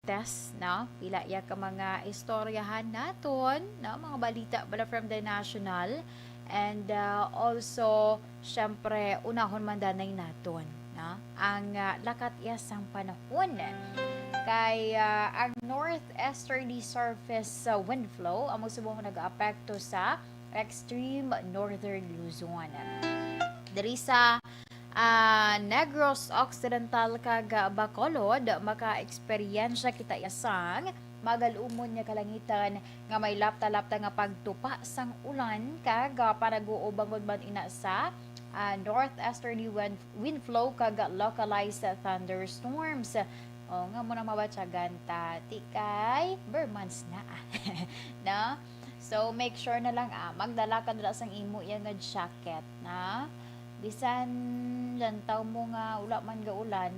Martes, no? Pila ya ka mga istoryahan naton, no? Mga balita bala from the national. And also, syempre, unahon man danay naton, no? Ang lakat yasang panahon. Kay ang northeasterly surface wind flow, ang magsubuhon nag-apekto sa extreme northern Luzon. Dari sa Negros Occidental kag Bacolod, maka-eksperyensya kita yasang magalumon nga kalangitan nga may lapta-lapta nga pagtupa sang ulan kag panaguobangod man ina sa northeasterly wind flow kag localized thunderstorms. O nga mo na mabatsagan ta tikay Burmans na. No? So make sure na lang magdala ka dala sang imo yang nga jacket na bisan lantaw mo nga ula man ga ulan,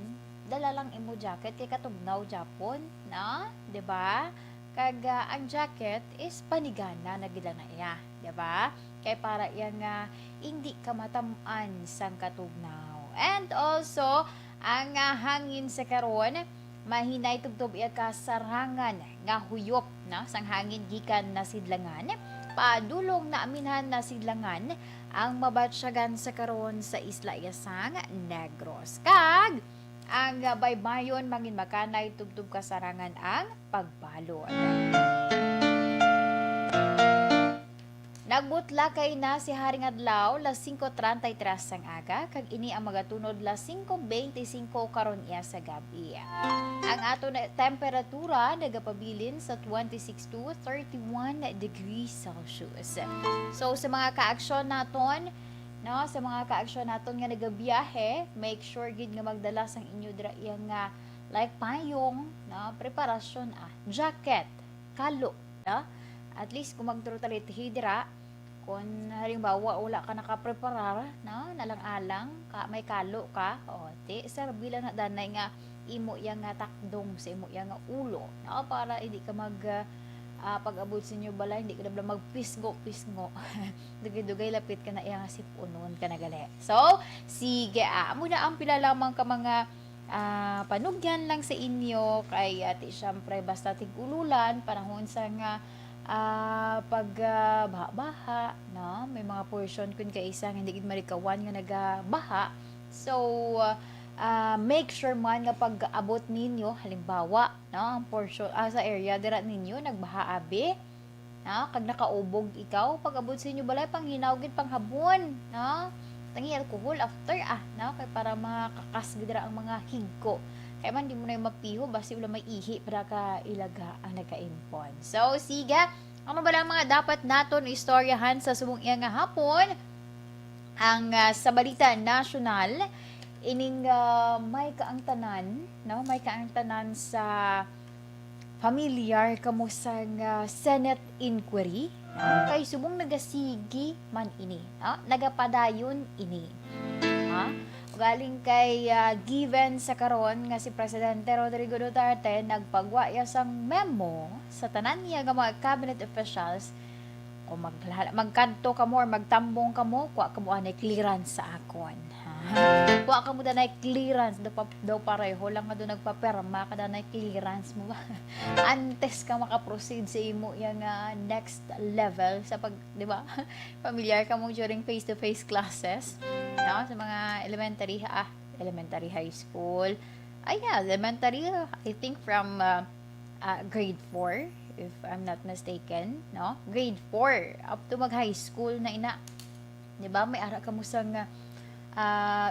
dala lang imo jacket kay katugnaw Japon, na, 'di ba? Kag ang jacket is panigana na gila na iya, 'di ba? Kay para iya nga hindi ka matamaan sang katugnaw. And also ang hangin sa karon mahinay tugtub iya ka sarangan nga huyop na sang hangin gikan na sidlangan padulong na aminhan na sidlangan ang mabatsyagan sa karon sa Isla Yasang Negros kag ang baybayon mangin makanay tugtub ka sarangan ang pagbalon. Nagbutla kay na si Haring Adlaw las 5:33 sang aga kag ini ang magatunod las 5:25 karon iya sa gabi. Ang ato na temperatura nagapabilin sa 26 to 31 degrees Celsius. So sa mga kaaksyon naton, no, sa mga kaaksyon naton nga nagabiyahe, make sure gid nga magdala sang inyo dira iyang nga like payong, no, preparasyon jacket, kalo, no? At least kung magtrutalit hidra, kung halimbawa wala ka nakapreparar, no, nalang-alang ka may kalo ka, o ti serbila na danay nga imo yang nga takdong sa imo yang nga ulo, no, para hindi ka mag pag-abot sa inyo bala, hindi ka na magpisgo dugay-dugay lapit ka na iya nga sipunon ka na gali. So sige, muna ang pila lamang ka mga panugyan lang sa inyo kay ati syempre basta tig-ululan panahon sa nga pagbaha, no? May mga portion kun kay isang hindi gid marikawan nga nagabaha. So make sure man nga pag-abot ninyo halimbawa, no, ang portion sa area dira ninyo nagbaha abi, no, kag nakaubog ikaw pag-abot sa inyo balay panghinaw gid panghabon, no? Tangi alcohol after no, kay para makakas gid dira ang mga higko. Kaya man di mo na yung mapiho, basi wala may ihi para ka ilaga ang nagka-impon. So, siga, ano ba lang mga dapat naton istoryahan sa subong iya nga hapon? Ang sa balita national, ining may kaangtanan, no? May kaangtanan sa familiar kamo sa Senate inquiry, no? Kay subong nagasigi man ini, no? Nagapadayon ini. Ha? Galing kay given sa karon nga si Presidente Rodrigo Duterte nagpagwaya sang memo sa tanan niya nga mga cabinet officials kung magkanto ka mo or magtambong ka mo, kuha ka mo anay clearance sa akon. Kuha ka mo danay clearance daw pareho lang nga doon nagpaperma ka danay clearance mo ba antes ka makaproceed sa imo yung next level sa pag, di ba? Familiar ka mo during face-to-face classes, no? Sa mga elementary high school. Elementary, I think from grade 4 if I'm not mistaken, no? Grade 4 up to mag-high school na ina. 'Di ba? May ara ka mo sang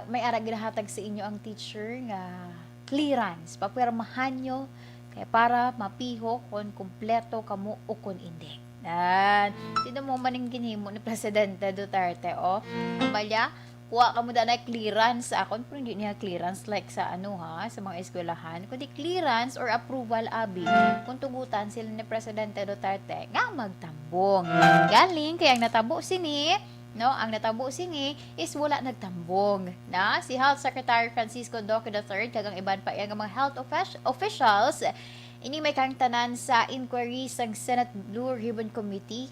may ara ginahatag sa inyo ang teacher nga clearance, papirmahan nyo kay para mapiho kung kumpleto kamo o kung hindi. Dan, sino mo maning ginhimo ni Presidente Duterte, balya kuha ka mo danay clearance sa akon, pero hindi niya clearance like sa sa mga eskwelahan, kundi clearance or approval abi kung tugutan sila ni Presidente Duterte nga magtambong. Galing kaya ang natabo sini, no, ang natabo sini is wala nagtambong na si Health Secretary Francisco Duque III kagang iban pa yang mga health officials ini may kangtanan sa inquiry sang Senate Blue Ribbon Committee,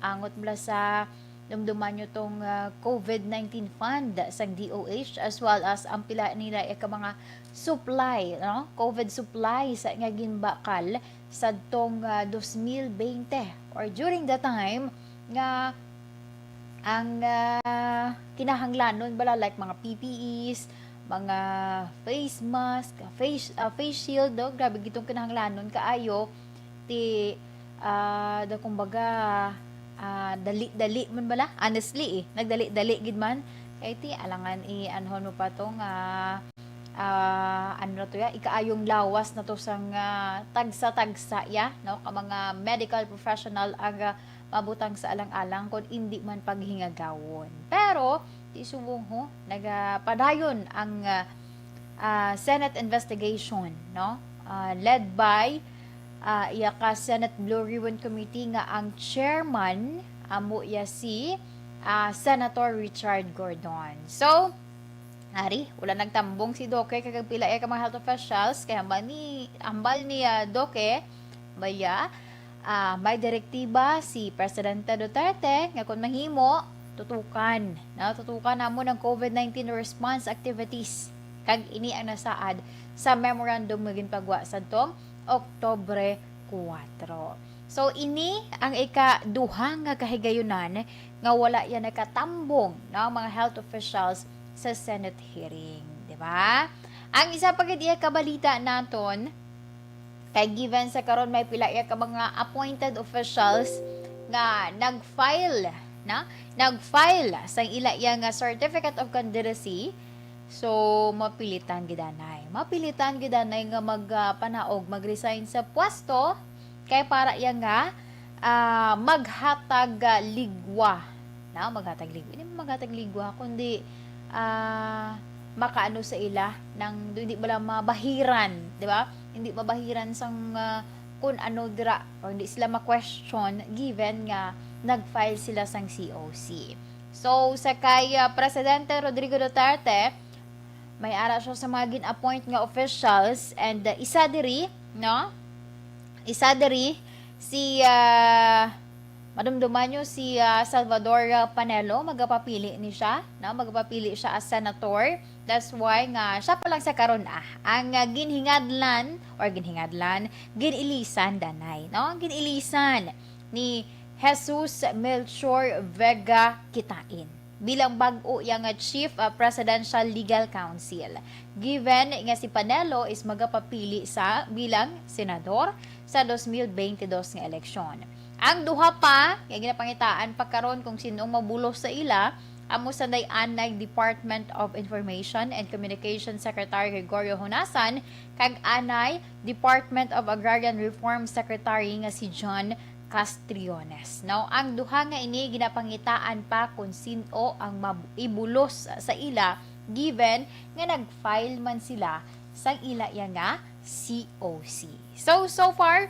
angot mula sa dumduman nyo tong COVID-19 fund sa DOH as well as ang pila nila ka mga supply, no? COVID supply sa nga ginbakal sa tong 2020 or during the time nga ang kinahanglanon bala like mga PPEs, mga face mask, face shield, do grabe gitong kinahanglanon kaayo ti kumbaga dali man bala honestly nagdali gid man kay ti alangan anhon mo pa tong ano to ya ikaayong lawas na to sang tagsa ya no ka mga medical professional ang mabutang sa alang-alang kung hindi man paghingagawon pero ti subong ho nagapadayon ang Senate investigation no led by ka Senate Blue Ribbon Committee nga ang chairman amo ya si Senator Richard Gordon. So, wala nagtambong si Doke kag pila ka mga health officials kaya ambal ni Doke baya may direktiba si Presidente Duterte nga kung mahimo tutukan namo ng COVID-19 response activities kag ini ang nasaad sa memorandum nga ginpagwa sadtong Oktubre 4. So ini ang ika-duha nga kahigayunan nga wala yan nakatambong ng mga health officials sa Senate hearing, di ba? Ang isa pa gid kabalita naton kay given sa karon may pila ka mga appointed officials nga nag-file sa ila nga certificate of candidacy. So, mapilitan gidanay nga magpanaog, mag-resign sa pwesto kay para yan nga maghatag ligwa. Hindi maghatag ligwa, kundi makaano sa ila nang hindi bala mabahiran, di ba? Hindi mabahiran sang kung ano dira o hindi sila ma-question given nga nag-file sila sang COC. So, sa kay Presidente Rodrigo Duterte, may ara siya sa mga gin-appoint nga officials and isa diri si madumduman nyo si Salvador Panelo magapapili siya as senator. That's why nga siya pa lang sa karon ang ginilisan danay ginilisan ni Jesus Melchor Vega Kitain bilang bag-o yang Chief Presidential Legal Counsel. Given nga si Panelo is magapapili sa bilang senador sa 2022 nga eleksyon. Ang duha pa, nga ginapangitaan pa karon kung sinong mabulos sa ila, amo sa anay Department of Information and Communication Secretary Gregorio Honasan, kag anay Department of Agrarian Reform Secretary nga si John Castriones. Now, ang duha nga ini ginapangitaan pa kung sino ang ibulos sa ila given nga nag-file man sila sa ila nga COC. So far,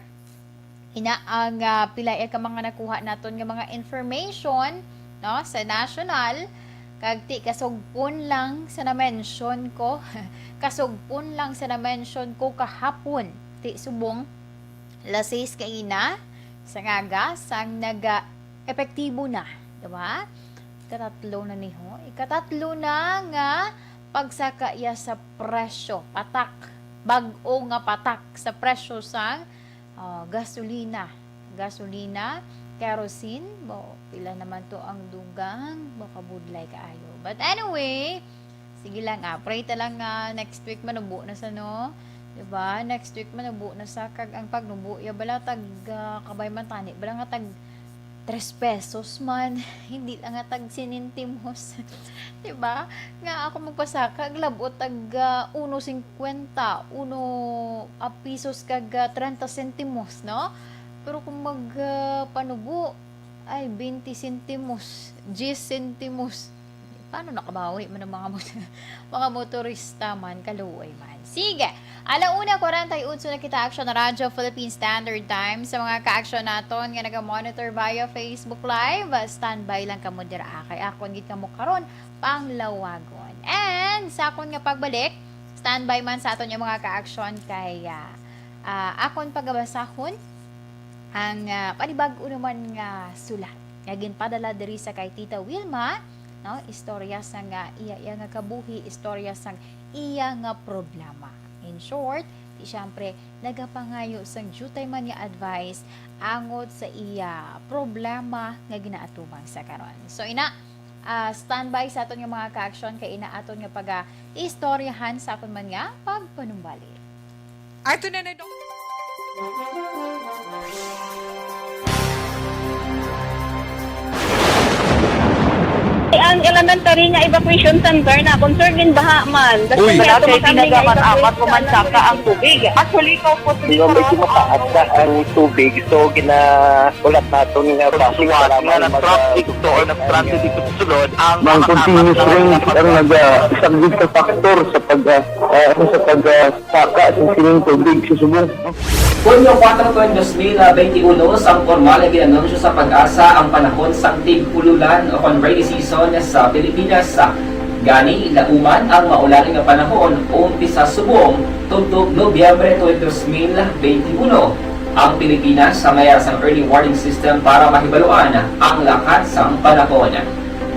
ina ang pila ka mga nakuha naton nga mga information sa national kag ti kasugpon lang sa na-mention ko kahapon ti subong lasis kaina sa ngaga sang epektibo na, diba? Ikatatlo na nga pagsaka iya sa presyo, bag-o nga patak sa presyo sang gasolina, kerosene, pila naman to ang dugang, kabudlay kaayo. But anyway, sige lang pray ta lang next week manubo na sa diba? Next week manubo na sa kag ang pagnubo ya bala tag kabay man tani bala nga tag 3 pesos man hindi lang nga tag sinintimos diba? Nga ako magpasaka labot tag 1.50 pesos kag 30 sentimos pero kung panubo ay 20 sentimos 10 sentimos paano nakabawi man ang mga motorista man kaluoy man. Sige, alauna 48 na kita action na Radyo Philippine Standard Time sa mga ka-action naton nga naga-monitor via Facebook Live. Standby lang kamo dira kay akon gid kamo karon panglawagon. And sa akon nga pagbalik, standby man sa aton yung mga ka-action kay akon pagabasahon ang panibag-o naman nga sulat. nga ginpadala diri sa kay Tita Wilma, no, istorya sa nga iya nga kabuhi, istorya sa iya nga problema. In short, siyempre nagapangayo sang jutay man nga advice angod sa iya problema nga ginaatubang sa karon. So standby sa aton nga mga ka-action kay inaaton nga istoryahan sa aton man nga pagpanumbalik. Ato na dong. Ang elementary nga evacuation center na concerned baha man. Uy, kaya pinagaman apat kumansaka ang tubig. Actually, ko po Di ba medyo mataas na ang tubig, so ginaulat natin nga Siwat nga nag-traffic to or nag-transit dito sa sulod ang mang continuous rain ang nag-subject sa factor sa pagsaka sa sining tubig sa subong. Hunyo 4, 2021, sang formal ay ginanunsyo sa pag-asa ang panahon sa tig-ululan o rainy season sa Pilipinas. Gani, lauman ang maulaling nga panahon umpisa subong tuntog Nobyembre 2021. Ang Pilipinas sa mayar sang early warning system para mahibaluan ang lakat sang panahon.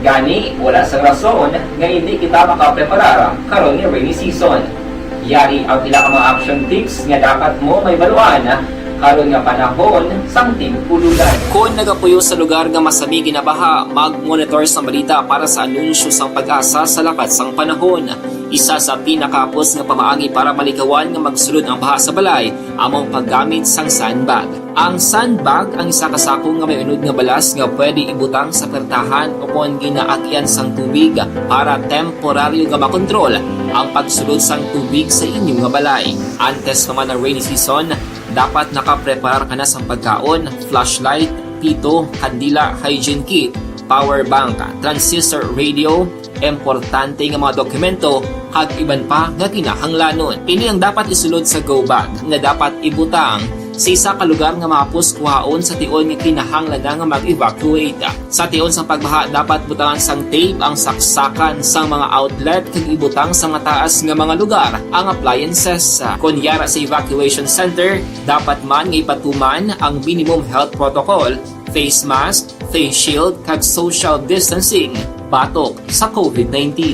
Gani, wala sang rason nga hindi kita makapreparar karon nga rainy season. Yari ang ilang mga action tips nga dapat mo may baluan karon nga panahon sang tig-ululan. Kung nagapuyo sa lugar nga masami ginabaha, mag-monitor sa balita para sa anunsyo sang pag-asa sa lakat sang panahon. Isa sa pinakapos nga pamaagi para malikawan nga magsulod ang baha sa balay, among paggamit sang sandbag. Ang sandbag ang isa ka sako nga may unod nga balas nga pwede ibutang sa pertahan o kung ginaakyan sang tubig para temporaryo nga makontrol ang pagsulod sang tubig sa inyong nga balay. Antes naman ng rainy season, dapat nakapreparar ka na sa pagkaon, flashlight, pito, kandila, hygiene kit, power bank, transistor radio, importante nga mga dokumento, kag iban pa nga kinahanglanon. Ini ang dapat isulod sa go bag nga dapat ibutang sa isa ka lugar nga mapos kuhaon sa tion nga kinahanglan nga mag-evacuate. Sa tion sa pagbaha dapat butangan sang tape ang saksakan sang mga outlet kag ibutang sa mataas nga mga lugar ang appliances. Kunyara sa evacuation center, dapat man nga ipatuman ang minimum health protocol, face mask, face shield kag social distancing batok sa COVID-19.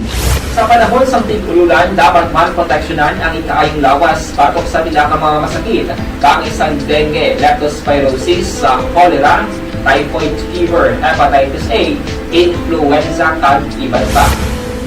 Sa panahon sa tig-ululan, dapat man proteksyonan ang ikaayong lawas batok sa pila ka mga masakit, kang isang dengue, leptospirosis, cholera, typhoid fever, hepatitis A, influenza, kag iban pa.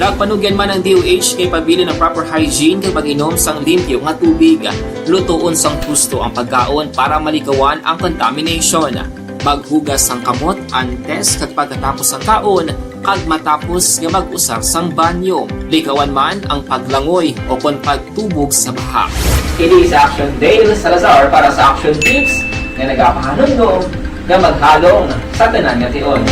Nagpanugyan man ang DOH kay pabili ng proper hygiene kay pag-inom sang limpyo nga tubig, lutuon sang husto ang pagkaon para malikawan ang contamination. Maghugas sang kamot antes kag pagkatapos ang kaon, kag matapos nga mag-usar sang banyo. Likawan man ang paglangoy o kon pagtubog sa baha. Kini sa Action Dale Salazar para sa Action Tips nga nagapahanundong nga maghalong sa tanan nga tion.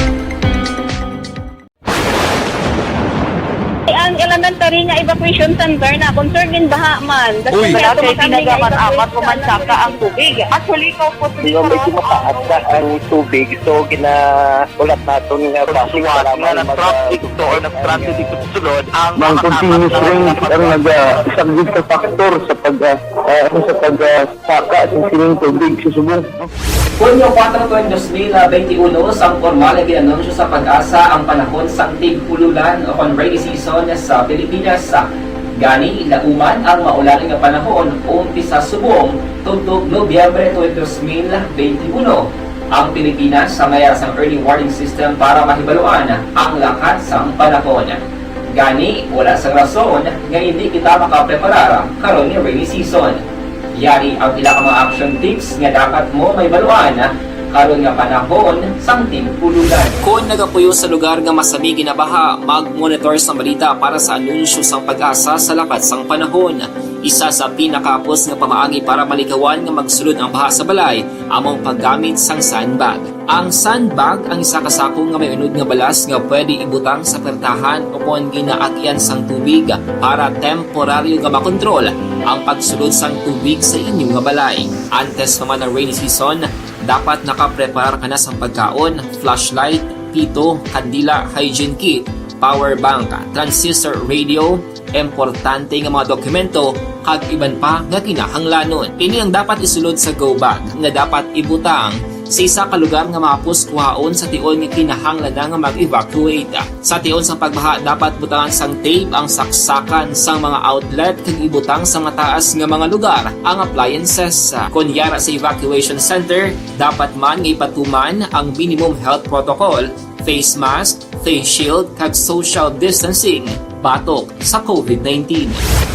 ang elementary nga evacuation center na concerned baha man. Uy, kaya pinagaman apat kumansaka ang tubig. Actually, ko po Di ba medyo mataas na ang tubig, so ginaulat natin nga Siwat nga nag-traffic to or nag-transit dito sa sulod ang mang continuous rain ang nag-subject sa factor sa pagsaka sa sining tubig sa subong. Hunyo 4, 2021, sang formal ay ginanunsyo sa pag-asa ang panahon sa tig-ululan o rainy season sa Pilipinas. Gani, lauman ang maulaling nga panahon umpisa subong tuntog Nobyembre 2021. Ang Pilipinas sa mayar sang early warning system para mahibaluan ang lakat sang panahon. Gani, wala sang rason nga hindi kita makapreparar karon nga rainy season. Yari ang ilang mga action tips nga dapat mo may baluan karon nga panahon sang tig-ululan. Kung nagapuyo sa lugar nga masami ginabaha, mag-monitor sa balita para sa anunsyo sang pag-asa sa lakat sang panahon. Isa sa pinakapos nga pamaagi para malikawan nga magsulod ang baha sa balay, among paggamit sang sandbag. Ang sandbag ang isa ka sako nga may unod nga balas nga pwede ibutang sa pertahan o kung ginaakyan sang tubig para temporaryo nga makontrol ang pagsulod sang tubig sa inyong nga balay. Antes naman ng rainy season, dapat nakapreparar ka na sa pagkaon, flashlight, pito, kandila, hygiene kit, power bank, transistor radio, importante nga mga dokumento, kag iban pa nga kinahanglanon. Ini ang dapat isulod sa go bag nga dapat ibutang sa isa ka lugar nga mapus kuhaon sa tion nga kinahanglan nga mag-evacuate. Sa tion sang pagbaha dapat butangan sang tape ang saksakan sang mga outlet kag ibutang sa mataas nga mga lugar ang appliances. Kunyara sa evacuation center, dapat man nga ipatuman ang minimum health protocol, face mask, face shield kag social distancing batok sa COVID-19.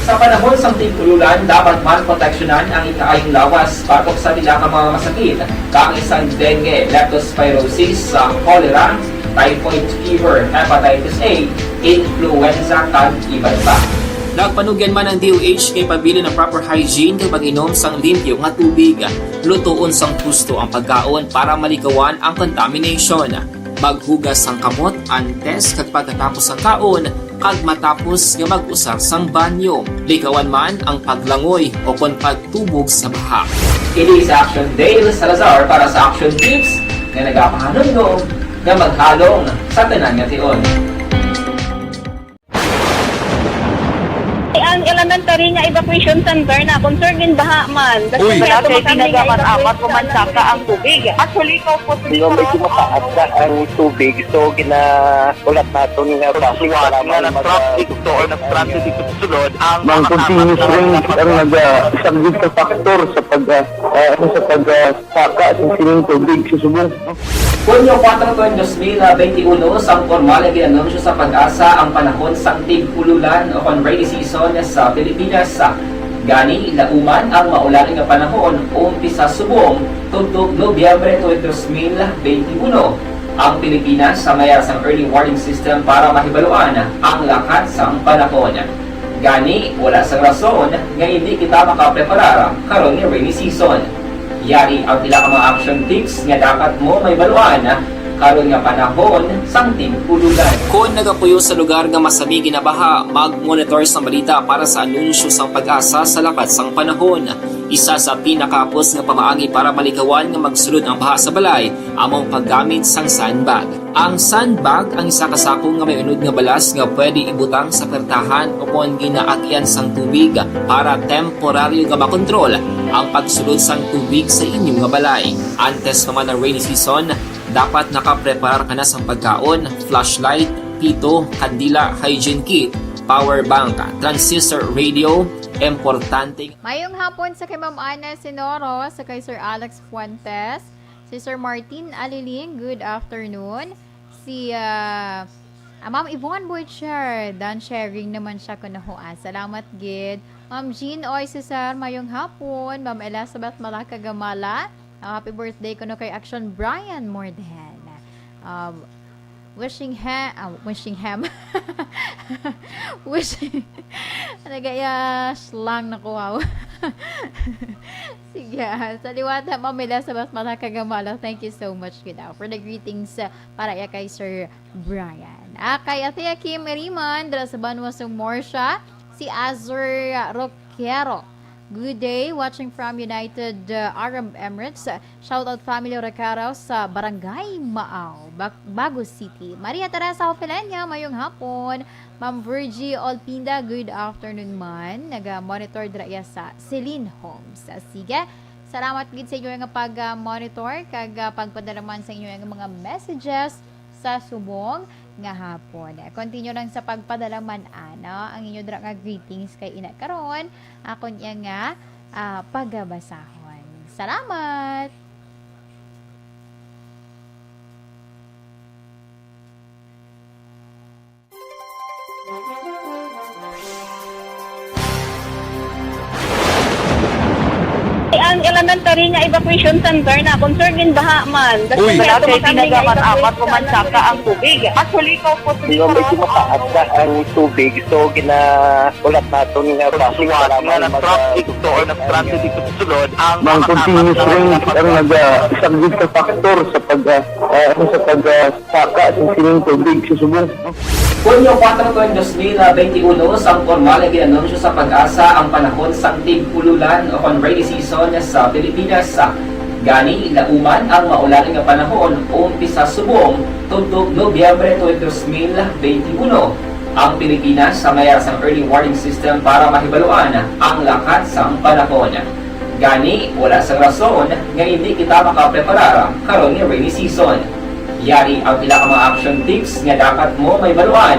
Sa panahon sa tigululan, dapat man proteksyonan ang ikaayong lawas batok sa nila ka mga masakit, kang isang dengue, leptospirosis, cholera, typhoid fever, hepatitis A, influenza, kag iba pa. Nagpanugyan man ang DOH kay pabili ng proper hygiene kay pag-inom sang limpyo nga tubig, lutuon sang husto ang pagkaon para malikawan ang contamination. Maghugas sang kamot antes kag pagkatapos ang kaon, kag matapos nga mag-usar sang banyo. Likawan man ang paglangoy o kon pagtubog sa baha. Kini sa Action Dale Salazar para sa Action Tips nga nagapahanungdong nga maghalong sa tanan nga tion. Ang elementary nga evacuation center na concerned din baha man. Uy, kaya kasi tinagaman apat kumansaka ang tubig. Actually, ikaw po Medyo mataas na ang tubig. So, ulat natin nga Pagsiwala nga ng traffic to or ng traffic dito sa sulod ang Mang continuous rain ang nag-isang sa factor sa pagsaka at sining tubig sa subong. Hunyo 4, 2021, sang formal ay ginanunsyo sa pag-asa ang panahon sang tig-ululan o kon rainy season sa Pilipinas. Gani, lauman ang maulaling nga panahon umpisa subong tutok Nobyembre 2021. Ang Pilipinas sa mayar sang early warning system para mahibaluan ang lakat sang panahon. Gani, wala sang rason nga hindi kita makapreparar karon ni rainy season. Yari ang pila ka mga action tips nga dapat mo may baluan karon nga panahon sang tig-ululan. Kung nagapuyo sa lugar nga masabi ginabaha, mag-monitor sa balita para sa anunsyo sang pag-asa sa lakat sang panahon. Isa sa pinakapos nga pamaagi para malikawan nga magsulod ang baha sa balay, among paggamit sang sandbag. Ang sandbag ang isa ka sako nga may unod nga balas nga pwede ibutang sa pertahan o kung ginaagyan sang tubig para temporaryo nga makontrol ang pagsulod sang tubig sa inyong nga balay. Antes naman ng rainy season, dapat nakaprepare ka na sa pagkaon, flashlight, pito, kandila, hygiene kit, power bank, transistor radio, importante. Mayong hapon sa kay Ma'am Ana Sinoro, sa kay Sir Alex Fuentes, si Sir Martin Aliling, good afternoon. Si Ma'am Yvonne Butcher, dan sharing naman siya kunahuan. Salamat gid. Ma'am Jean Oy Cesar, mayong hapon. Ma'am Elizabeth Malaka Gamala, happy birthday kuno kay Action Brian Morden. Wishing him nagaya lang na kuwaw. Sige, sa liwata mamila sa mas malakagamala. Thank you so much for the greetings para ya kay Sir Brian. Kay Ate Kim Riman dala sa Banwa sa Morsha, si Azur Roquero. Good day, watching from United Arab Emirates. Shoutout family Recaro sa Barangay Maaw, Bago City. Maria Teresa Opelenia, mayong hapon. Ma'am Virgie Olpinda, good afternoon man. Nag-monitor dira sa Celine Homes. Sige, salamat gid sa inyo nga pag-monitor kag pagpadalaman sa inyo nga mga messages sa subong nga hapon. Continue lang sa pagpadalaman ang inyo dra nga greetings kay ina karon akon iya nga pagabasahon. Salamat. Ang elementary nga evacuation center na concerned din baha man. Uy, kaya kasi tinagaman evacuation apat kumansaka ang tubig. Actually, ikaw po Medyo mataas na ang tubig. So, ulat natin nga Pagsiwala nga ng traffic to or ng traffic dito sa sulod ang Mang continuous rain ang nag-isang sa factor sa pagsaka at sining tubig sa subong. Hunyo 4, 2021, sang formal ay ginanunsyo sa pag-asa ang panahon sang tig-ululan o kon rainy season sa Pilipinas. Gani, lauman ang maulaling nga panahon umpisa subong tutok Nobyembre 2021. Ang Pilipinas sa mayar sang early warning system para mahibaluan ang lakat sang panahon. Gani, wala sa rason nga hindi kita makapreparar karon ni rainy season. Yari ang pila ka mga action tips nga dapat mo may baluan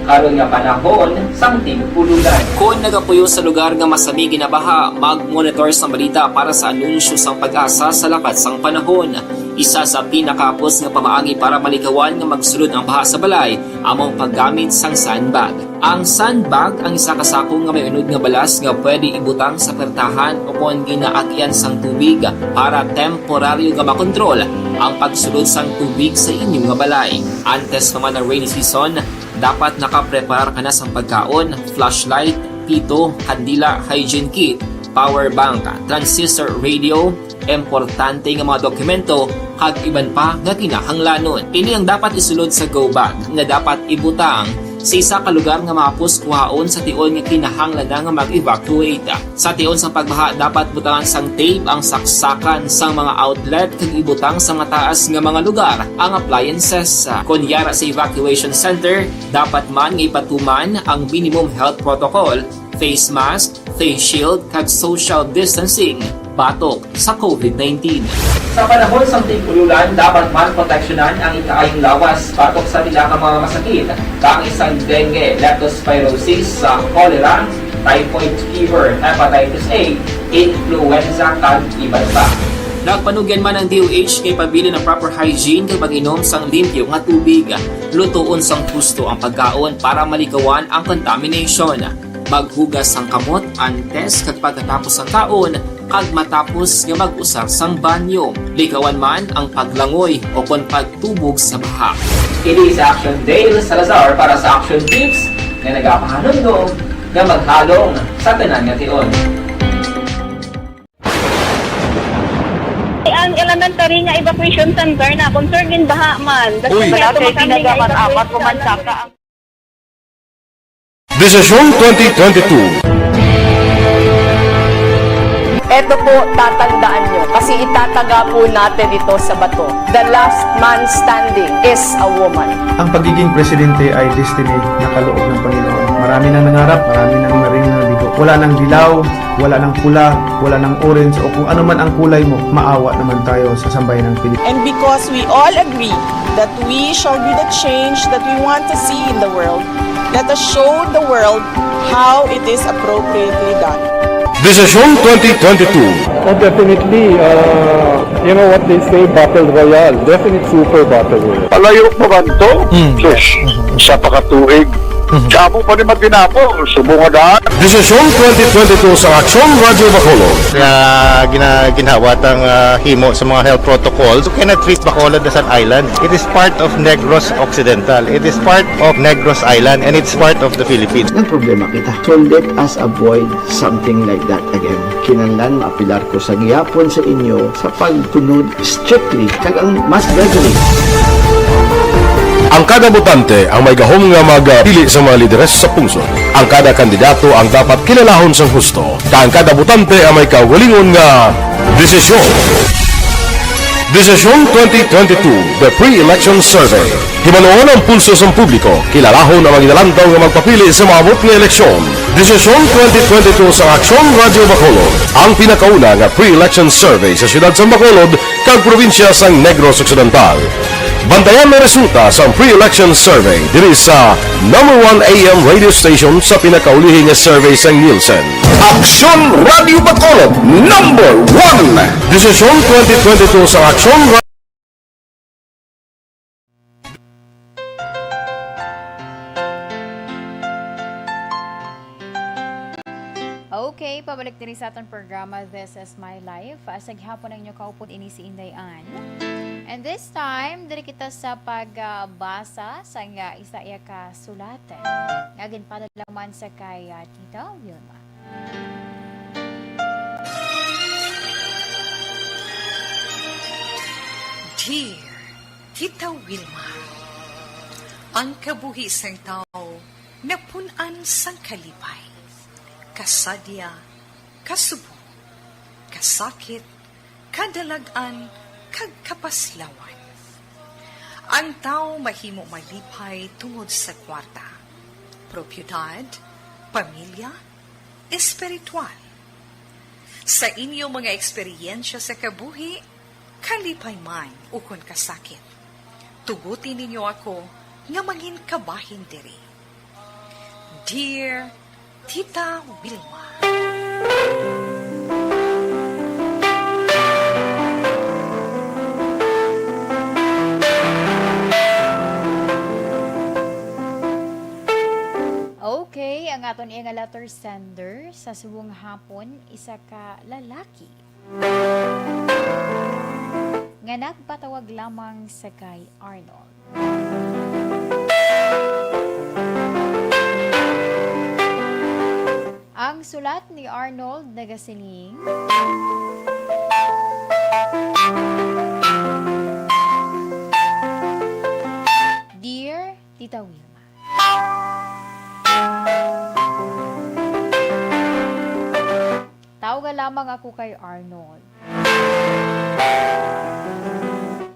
karon nga panahon sang tigpululan. Kung nagapuyo sa lugar nga masami ginabaha, mag-monitor sa balita para sa anunsyo sang pag-asa sa lakat sang panahon. Isa sa pinakapos nga pamaagi para malikawan nga magsulod ang baha sa balay, among paggamit sang sandbag. Ang sandbag ang isa ka sako nga may unod nga balas nga pwede ibutang sa pertahan upon ginaagyan sang tubig para temporaryo nga makontrol ang pagsulod sang tubig sa inyong nga balay. Antes naman ng rainy season, dapat nakapreparar ka na sa pagkaon, flashlight, pito, kandila, hygiene kit, power bank, transistor radio, importante nga mga dokumento, kag iban pa nga kinahanglanon. Ini ang dapat isulod sa go bag nga dapat ibutang sa isa ka lugar nga mapus kuhaon sa tion nga kinahanglan nga mag-evacuate. Sa tion sa pagbaha dapat butangan sang tape ang saksakan sang mga outlet kag ibutang sa mga taas nga mga lugar ang appliances. Kunyara sa evacuation center, dapat man nga ipatuman ang minimum health protocol, face mask, face shield kag social distancing batok sa COVID-19. Sa panahon sa tigululan, dapat man proteksyonan ang ikaayong lawas batok sa pila ka mga masakit, kang isang dengue, leptospirosis, cholera, typhoid fever, hepatitis A, influenza, kag iban pa. Nagpanugyan man ang DOH kay pabili ng proper hygiene kay pag-inom sang limpyo nga tubig. Lutuon sang husto ang pagkaon para malikawan ang contamination. Maghugas sang kamot antes kag pagkatapos ang kaon kag matapos nga mag-usar sang banyo. Likawan man ang paglangoy o kon pagtubog sa baha. Kini sa Action Dale Salazar para sa Action Tips nga nagapahanundong nga maghalong sa tanan nga tion. Ang elementary nga evacuation center na concerned in baha man. Uy, kay ginagaman apat kumansaka ang Desisyon 2022. Ito po, tatandaan nyo, kasi itataga po natin ito sa bato. The last man standing is a woman. Ang pagiging presidente ay destiny na kaloob ng Panginoon. Marami nang nangarap, marami nang maring nabigo. Wala nang dilaw, wala nang pula, wala nang orange, o kung ano man ang kulay mo, maawa naman tayo sa sambayan ng Pilipinas. And because we all agree that we shall be the change that we want to see in the world, let us show the world how it is appropriately done. Desisyon 2022. Oh, definitely, you know what they say, Battle Royale. Definite super Battle Royale. Palayo pa man to? Sus, sa pakatuig. Kamo pa ni Magdinapo, subungadaan. Desisyon 2022 sa Aksyon Radyo Bacolod. Ginhawat ang himo sa mga health protocols. You cannot treat Bacolod as an island. It is part of Negros Occidental. It is part of Negros Island and it's part of the Philippines. Ang problema kita. So let us avoid something like that again. Kinahanglan maapilar ko sa gihapon sa inyo sa pagtunod strictly kag ang mas gradually. Ang kada botante ang may gahom nga magpili sa mga lideres sa pungsod. Ang kada kandidato ang dapat kilalahon sa husto. Ang kada botante ang may kaugalingon nga desisyon. Desisyon 2022, the pre-election survey. Himanuon ang pulso sa publiko, kilalahon ang mga inalantaw nga magpapili sa maabot nga eleksyon. Desisyon 2022 sa Aksyon Radyo Bacolod, ang pinakauna nga pre-election survey sa siyudad sa Bacolod kag probinsya sa Negros Occidental. Bantayan ang resulta sa pre-election survey diri sa number 1 AM radio station sa pinakaulihing survey sa Nielsen. Aksyon Radio Bacolod, number 1! Desisyon 2022 sa Aksyon Radio. Okay, pabalik din sa atong programa, This is My Life. Sa gihapon ang inyo kaupon ini si Inday. And this time, diri kita sa pagbasa sa nga isa ka sulatan. Ngagin padalaman sa kay Tita Wilma. Dear Tita Wilma, ang kabuhisang tao napunan sang kalipay, kasadya, kasubo, kasakit, kadalagan, kag kapaslawan. Ang tao mahimo malipay tungod sa kwarta, propiedad, pamilya, espiritual. Sa inyo mga eksperyensya sa kabuhi, kalipay man ukon kasakit. Tugutin ninyo ako nga mangin kabahin diri. Dear Tita Wilma. Okay, ang aton nga letter sender sa subong hapon, isa ka lalaki. Nga nagpatawag lamang sa kay Arnold. Ang sulat ni Arnold nagasiling, Dear Tita Wilma, tawagan lamang ako kay Arnold.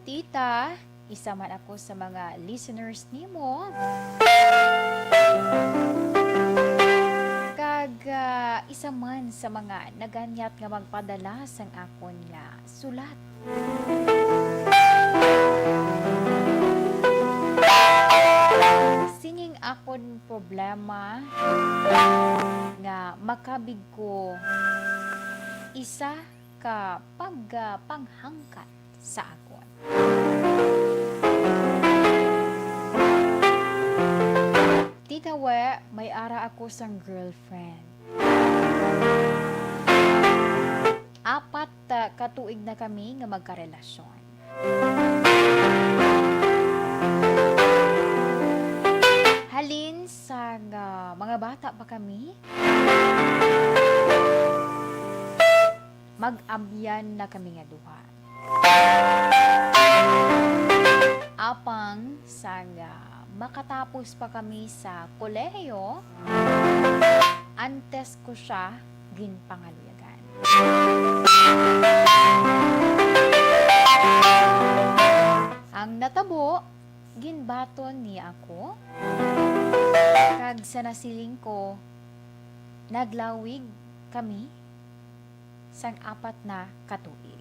Tita, isa man ako sa mga listeners nimo. Kag isa man sa mga naganyat nga magpadala sang akon nga sulat. Singing akon problema nga makabig ko isa ka panghangkat sa akon. Tita we, may ara ako sang girlfriend. 4 katuig na kami nga magkarelasyon. Halin sa mga bata pa kami, mag-abyan na kami nga duha. Apang sa makatapos pa kami sa kolehiyo, antes ko siya ginpangaluyagan. Ang natabo, ginbaton niya ako, kag sa nasiling ko, naglawig kami sang 4 na katuig.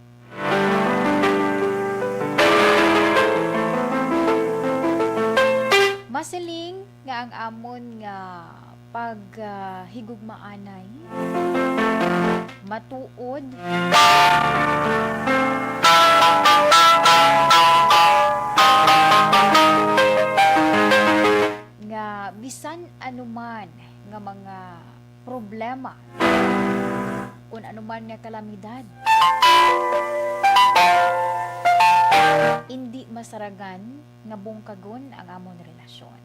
Masiling nga ang amon nga paghigugmaanay matuod nga bisan anuman nga mga problema kung anuman nga kalamidad, hindi masaragan nga bungkagon ang amon relasyon.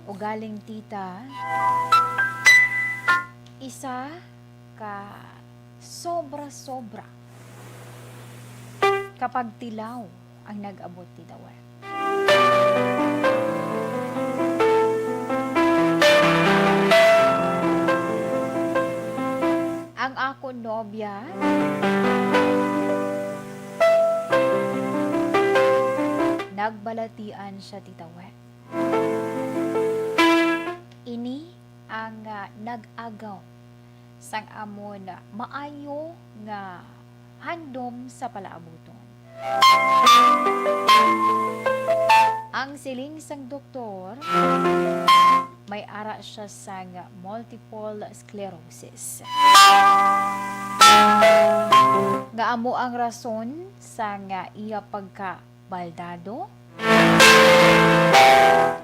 Ugaling tita, isa ka sobra-sobra kapag tilaw ang nag-abot ti dawa. Ang ako nobya, nagbalatian siya titawe. Ini ang nag-agaw sang amon maayo nga handom sa palaabuton. Ang siling sang doktor, may ara siya sang multiple sclerosis. Nga amo ang rason sang iya pagka-baldado,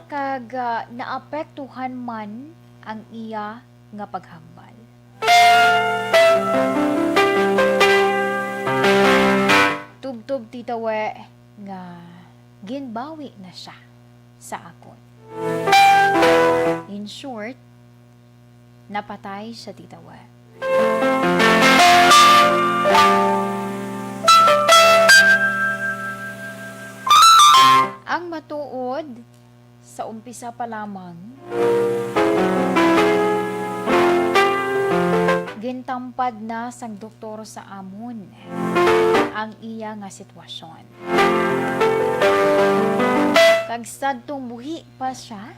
kag naapektuhan man ang iya nga paghambal. Tubtob titawe nga ginbawi na siya sa akon. In short, napatay siya titawe. Ang matuod sa umpisa pa lamang, gintampad na sang doktor sa amon ang iya nga sitwasyon. Kag sadtong buhi pa siya,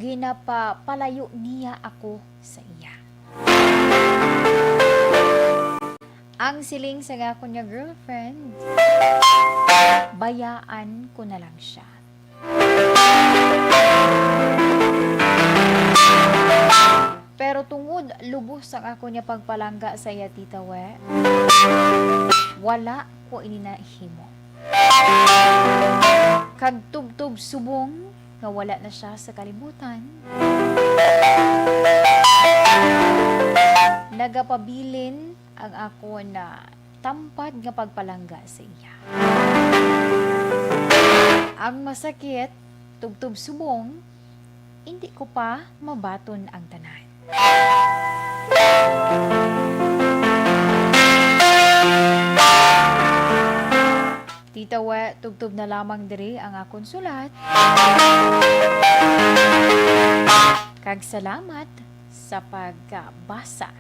ginapapalayo niya ako sa iya. Ang siling sa gako niya girlfriend, bayaan ko na lang siya. Pero tungod lubos ang ako niya pagpalangga sa iya, tita we, wala ko ininahimo. Kag tubtub subong nga wala na siya sa kalibutan, nagapabilin ang ako na tampad nga pagpalangga sa iya. Ang masakit, tubtub subong, hindi ko pa mabaton ang tanan. Tita we, tubtub na lamang diri ang akong sulat. Kag salamat sa pagbasa.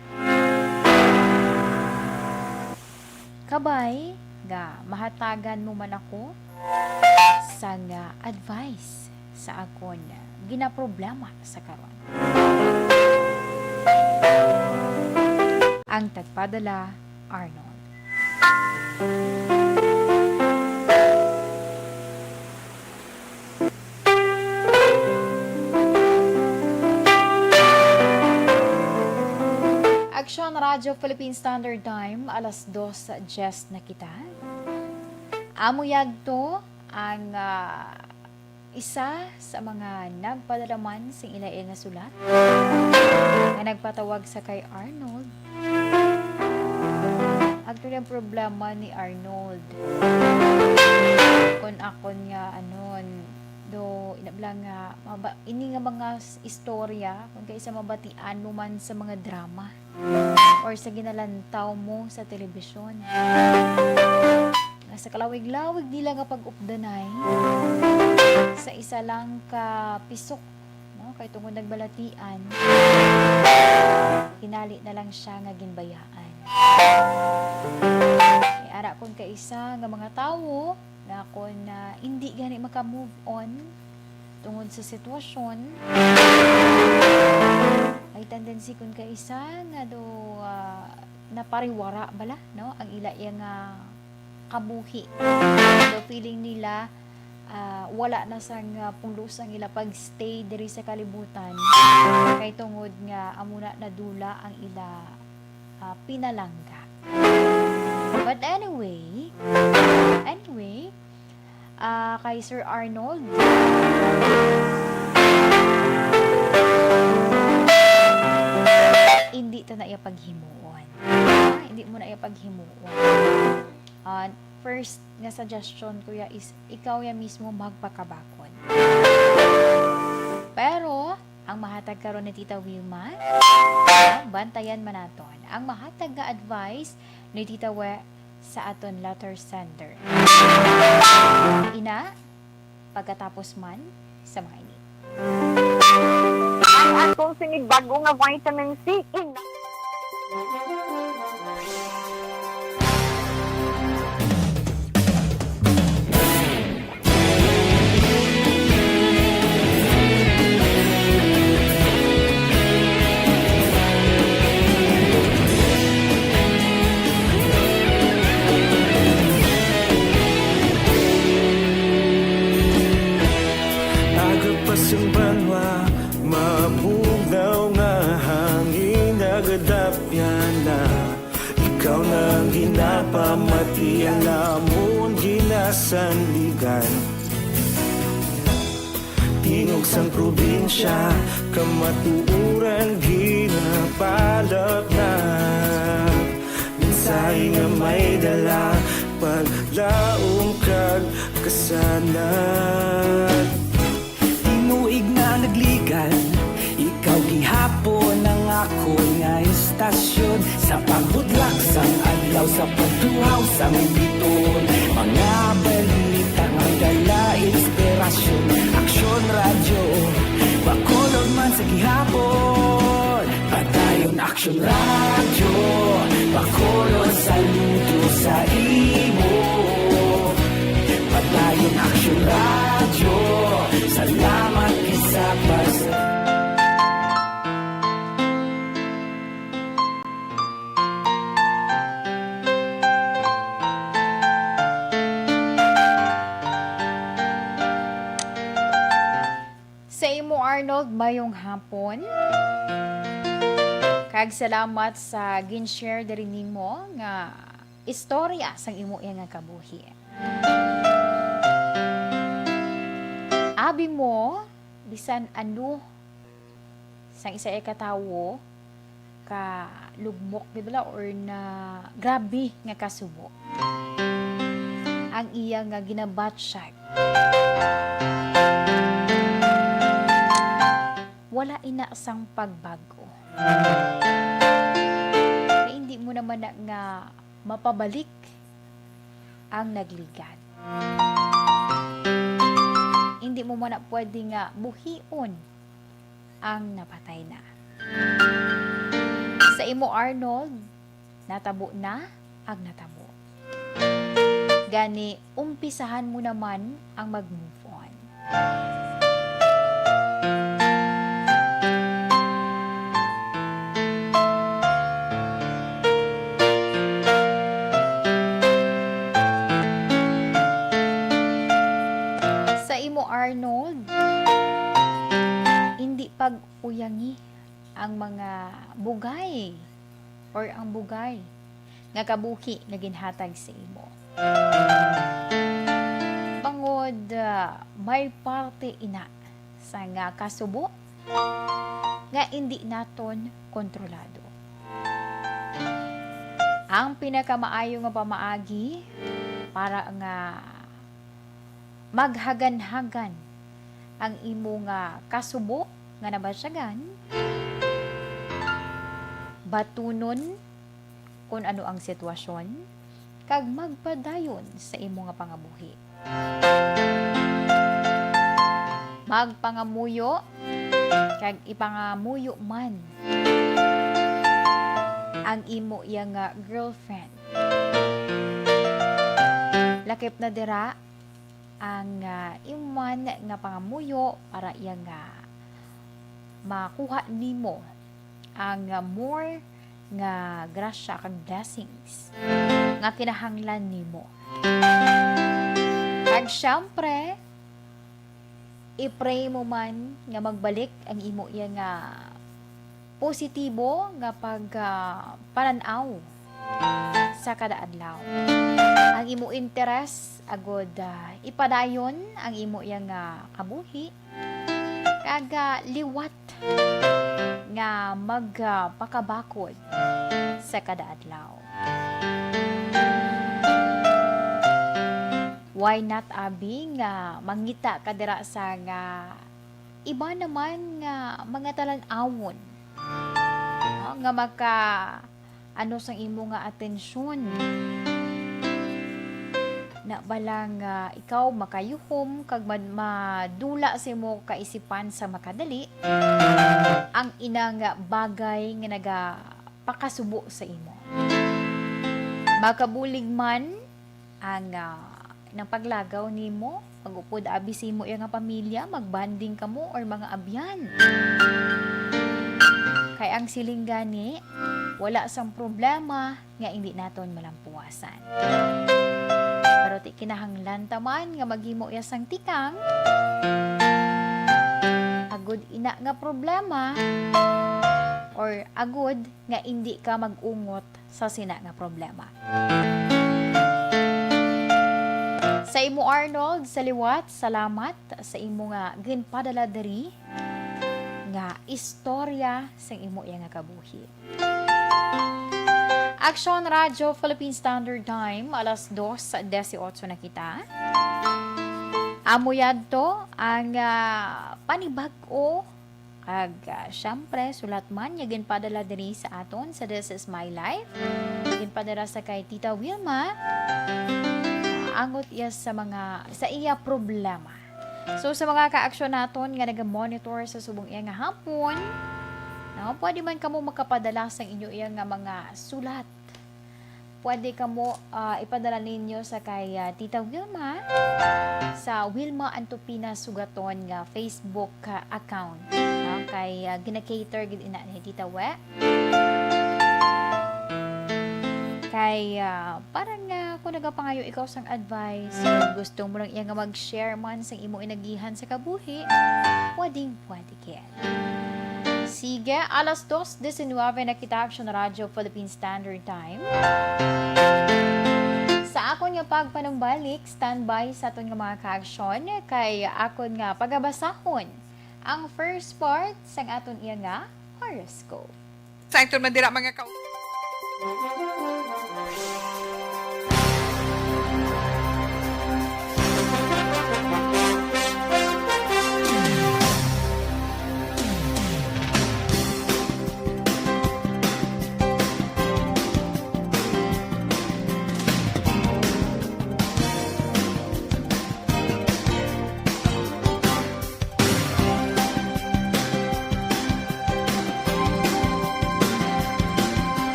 Kabay nga mahatagan mo man ako sa nga advice sa akon ginaproblema sa karon. Ang tagpadala, Arnold. Action Radio Philippine Standard Time, alas 2:10 na kita. Amuyag to ang isa sa mga nagpadalaman sa ilain na sulat na nagpatawag sa kay Arnold. Actually, ang problema ni Arnold kung ako nga do inablang nga ini nga mga istorya kung kaysa mabatian mo man sa mga drama or sa ginalantaw mo sa telebisyon. Sa kalawig-lawig nila nga pag-updanay sa isa lang ka pisok, no? Kay tungod nagbalatian, hinali na lang siya nga ginbayaan. Ay ara kon kaisa nga mga tawo na kon hindi gani maka-move on tungod sa sitwasyon, ay tendency kun kaisa nga do napariwara bala, no? Ang ila nga kabuhi. So, feeling nila wala na sang pulos ang ila pag-stay diri sa kalibutan kay tungod nga amuna na dula ang ila pinalangga. But anyway, kay Sir Arnold, hindi ta na iya paghimuon. Hindi mo na iya paghimuon. First nga suggestion kuya is ikaw ya mismo magpakabakon. Pero ang mahatag karon ni Tita Wilma, bantayan man naton ang mahatag nga advice ni Tita We sa aton letter sender. Ina, pagkatapos man sa mga ini. Ang atong sinigbago nga vitamin C. Agapasumbanwa, mabugaw nga hangin nagadapyan na. Ikaw nang ginapamati ang amon ginasanligan. Tingog sang probinsya, kamatuuran ginapalap na. Minsay nga may dala, paglaong kag kasanan. Tinuig na nagligan, ikaw gihapon ang ako nga istasyon. Sa pagbudlak sang adlaw, sa pagtuhaw sang biton. Mga balita nga dala inspirasyon. Aksyon radyo, bakolog man sa gihapon. Padayon aksyon radyo, bakolog saludo sa imo. Padayon aksyon radyo, salamat isa pa sa Arnold, mayong hapon. Kag salamat sa gin-share diri nimo nga istorya sang imo nga kabuhi. Abi mo bisan ano sang isa ay katawo ka lugmok di bala or na grabe nga kasubo. Ang iya nga ginabatsyag. Wala ina sang pagbago. Na hindi mo naman na nga mapabalik ang nagligad. Hindi mo man na pwede nga buhion ang napatay na. Sa imo Arnold, natabo na ang natabo. Gani, umpisahan mo naman ang mag-move on. Sa imo Arnold, hindi pag-uyangi ang mga bugay or ang bugay nga kabuhi nga ginhatag sa imo. Bangod may parte ina sa nga kasubo nga hindi naton kontrolado. Ang pinakamaayo nga pamaagi para nga maghagan-hagan ang imo nga kasubo nga nabasyagan, batunon kung ano ang sitwasyon, kag magpadayon sa imo nga pangabuhi. Magpangamuyo, kag ipangamuyo man ang imo iya nga girlfriend. Lakip na dira ang iman nga pangamuyo para iya nga makuha nimo ang more nga grasya kag blessings nga kinahanglan nimo. Kag syempre i-pray mo man nga magbalik ang imo iya nga positibo nga pananaw sa kada adlaw. Ang imo interes agod ipadayon ang imo iya nga kabuhi kag liwat nga magpakabakod sa kada adlaw. Why not abi nga mangita ka dira sa nga iba naman nga mga talan-awon nga maka ano sang imo nga atensyon na balang ikaw makayuhom kag madula sa imo kaisipan sa makadali ang inang bagay nga nagapakasubo sa imo. Makabulig man ang ng paglagaw nimo, pag-upod abi sa imo nga pamilya, magbanding kamo or mga abyan. Kay ang siling gani, wala sang problema nga hindi naton malampuasan. Pero ti kinahanglan taman nga maghimo ya sang tikang agud ina nga problema or agud nga hindi ka mag-ungot sa sina nga problema. Sa imo Arnold, sa liwat, salamat sa imo nga ginpadala diri nga istorya sa imo nga kabuhi. Action Radio Philippine Standard Time, alas 2:18 na kita. Amuyad to ang panibag-o kag syempre sulat man nga ginpadala diri sa aton sa This Is My Life. Ginpadala sa kay Tita Wilma. Angot iya sa iya problema. So sa mga ka-aksyon naton nga naga-monitor sa subong iya nga hapon, pwede man kamo makapadala sa inyo iya nga mga sulat. Pwede kamo ipadala ninyo sa kay Tita Wilma sa Wilma Antopina Sugaton nga Facebook account. Kay gina-cater gid ina ni Tita We. Kay parang kung nagapangayo ikaw sang advice, gusto mo lang iya nga mag-share man sang imo inagihan sa kabuhi, pwedeng kyan. Sige, alas 2:19 na kita Action Radio Philippine Standard Time. Sa akon nga pagpanumbalik, standby sa aton nga mga ka-aksyon, kay akon nga pagabasahon ang first part sang aton iya nga horoscope. Sa ito man dira mga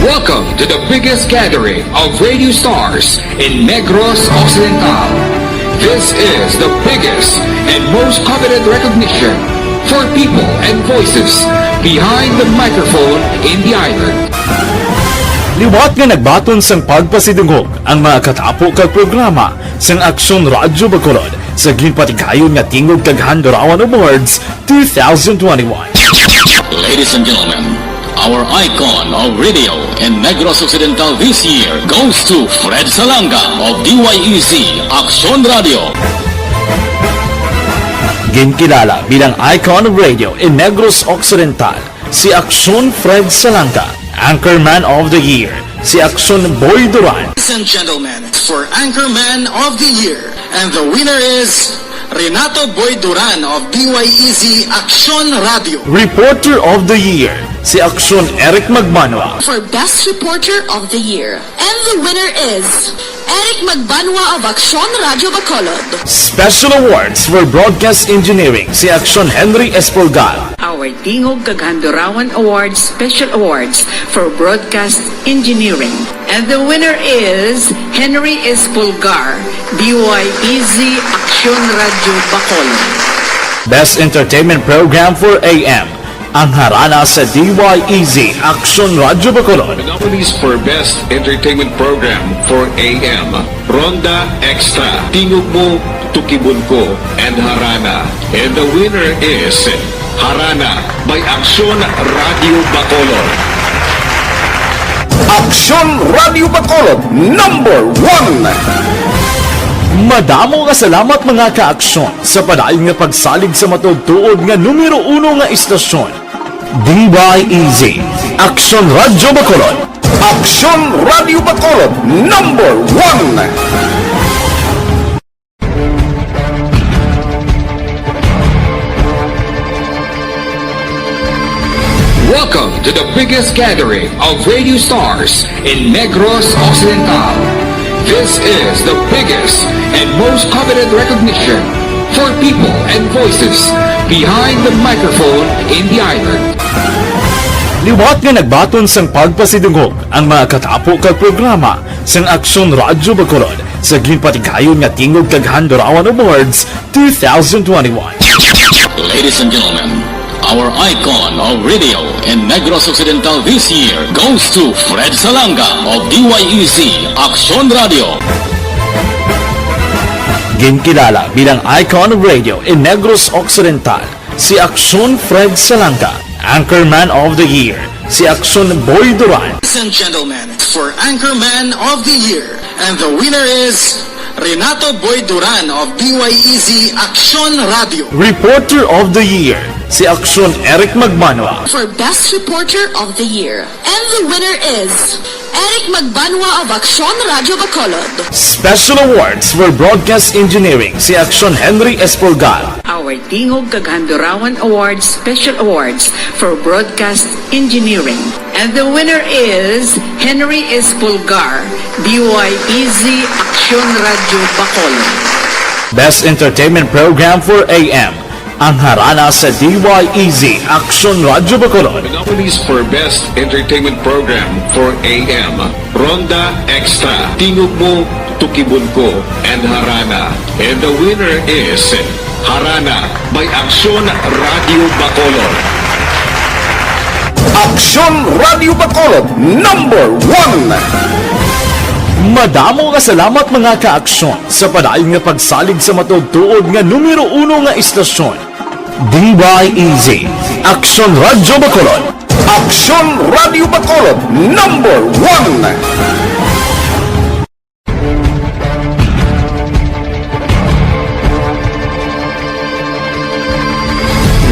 Welcome to the biggest gathering of radio stars in Negros Occidental. This is the biggest and most coveted recognition for people and voices behind the microphone in the island. Liwat nga nagbaton sang pagpasidungog ang mga katapo kag programa sang Aksyon Radyo Bacolod sa ginpatigayon nga Tingog kag Handurawan Awards 2021. Ladies and gentlemen, our icon of radio in Negros Occidental this year goes to Fred Salanga of DYEC Aksyon Radio. Ginkilala bilang icon of radio in Negros Occidental, si Aksyon Fred Salanga. Anchorman of the Year, si Aksyon Boy Duran. Ladies and gentlemen, for Anchorman of the Year, and the winner is Renato Boy Duran of DYEC Aksyon Radio. Reporter of the Year, si Aksyon Eric Magbanwa. For Best Reporter of the Year, and the winner is Eric Magbanwa of Aksyon Radio Bacolod. Special awards for broadcast engineering, si Aksyon Henry Espolgal. Our Tingog kag Handurawan Awards Special Awards for Broadcast Engineering, And the winner is Henry Espulgar, DYEZ Action Radio Bacolod. Best Entertainment Program for AM. Ang harana sa DYEZ Action Radio Bacolod. The nominees for Best Entertainment Program for AM, Ronda Extra, Tingog Mo, Tukibon Ko, and Harana. And the winner is Harana by Action Radio Bacolod. Action Radio Bacolod #1. Madamo nga salamat mga ka-aksyon sa padayon nga pagsalig sa matugtuod nga numero 1 nga istasyon. DYEZ Action Radio Bacolod. Action Radio Bacolod #1. Welcome to the biggest gathering of radio stars in Negros Occidental. This is the biggest and most coveted recognition for people and voices behind the microphone in the island. Liwat nga nagbaton sang pagpasidungog ang mga katapo kag programa sang Aksyon Radyo Bacolod sa ginpatigayon nga tingog kag Handurawan Awards 2021. Ladies and gentlemen, our icon of radio in Negros Occidental this year goes to Fred Salanga of DYEZ Action Radio. Ginkilala bilang icon of radio in Negros Occidental, si Aksyon Fred Salanga. Anchorman of the Year, si Aksyon Boy Duran. Ladies and gentlemen, for Anchorman of the Year, and the winner is Renato Boy Duran of DYEZ Action Radio. Reporter of the Year, si Aksyon Eric Magmanwa. For Best Reporter of the Year, and the winner is Eric Magbanwa of Action Radio Bacolod. Special Awards for Broadcast Engineering, si Aksyon Henry Espulgar. Our Tingog kag Handurawan Awards Special Awards for Broadcast Engineering. And the winner is Henry Espulgar, DYEZ Action Radio Bacolod. Best Entertainment Program for AM. Ang harana sa DYEZ Action Radio Bacolod. The nominees for Best Entertainment Program for AM, Ronda Extra, Tingog Mo, Tukibon Ko, and Harana. And the winner is Harana by Action Radio Bacolod. Action Radio Bacolod #1. Madamo nga salamat mga ka-aksyon sa padayon nga pagsalig sa matugtuod nga numero 1 nga istasyon. DYEZ Action Radio Bacolod. Action Radio Bacolod #1.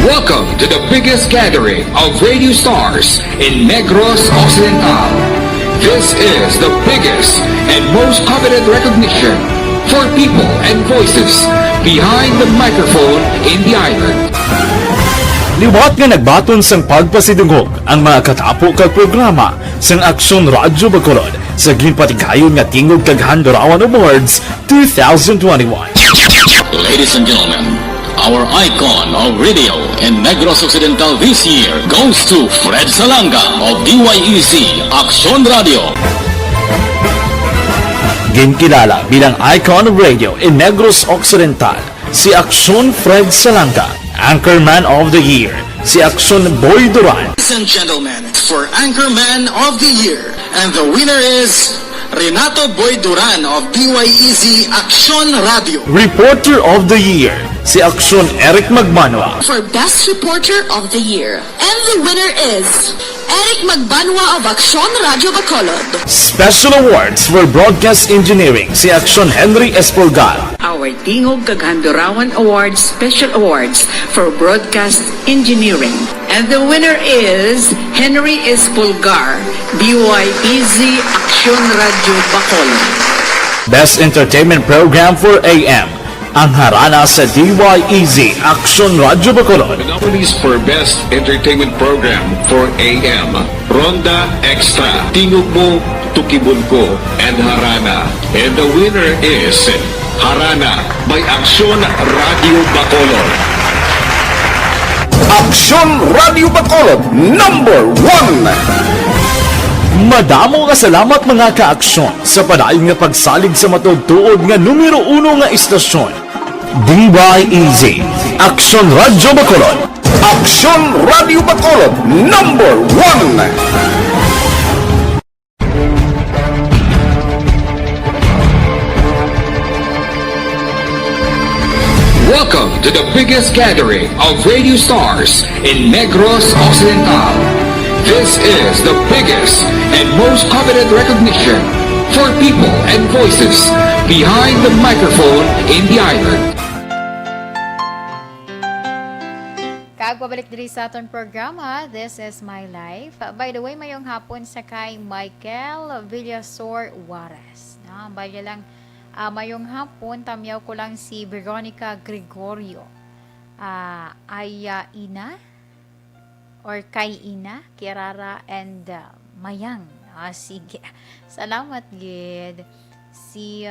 Welcome to the biggest gathering of radio stars in Negros Occidental. This is the biggest and most coveted recognition for people and voices behind the microphone in the island. Liwat nga nagbaton sang pagpasidungog ang mga katapo kag programa sang Aksyon Radyo Bacolod sa ginpatigayon nga tingog kag Handurawan Awards 2021. Ladies and gentlemen, our icon of radio in Negros Occidental this year goes to Fred Salanga of DYEZ Action Radio. Ginkilala bilang icon of radio in Negros Occidental, si Aksyon Fred Salanga. Anchorman of the Year, si Aksyon Boy Duran. Ladies and gentlemen, for Anchorman of the Year, and the winner is Renato Boy Duran of DYEZ Action Radio. Reporter of the Year, si Aksyon Eric Magmanwa. For Best Reporter of the Year, and the winner is Eric Magbanwa of Action Radio Bacolod. Special Awards for Broadcast Engineering, si Aksyon Henry Espulgar. Our Tingog kag Handurawan Awards Special Awards for Broadcast Engineering. And the winner is Henry Espulgar, DYEZ Action Radio Bacolod. Best Entertainment Program for AM. Ang harana sa DYEZ Action Radio Bacolod. The nominees for Best Entertainment Program for AM, Ronda Extra, Tingog Mo, Tukibon Ko, and Harana. And the winner is Harana by Action Radio Bacolod. Action Radio Bacolod #1. Madamo nga salamat mga kaaksyon sa padayon nga pagsalig sa matugtuod nga numero 1 nga istasyon. DYEZ, Aksyon Radyo Bacolod. Aksyon Radio Bacolod, number 1. Welcome to the biggest gathering of radio stars in Negros Occidental. This is the biggest and most coveted recognition for people and voices behind the microphone in the island. Kagpabalik diri sa aton programa, This is My Life. By the way, mayong hapon sa kay Michael Villasor Juarez. Baya lang, mayong hapon, tamyaw ko lang si Veronica Gregorio. Ina or kay Ina, Kirara and Mayang. Sige. Salamat, gid. Si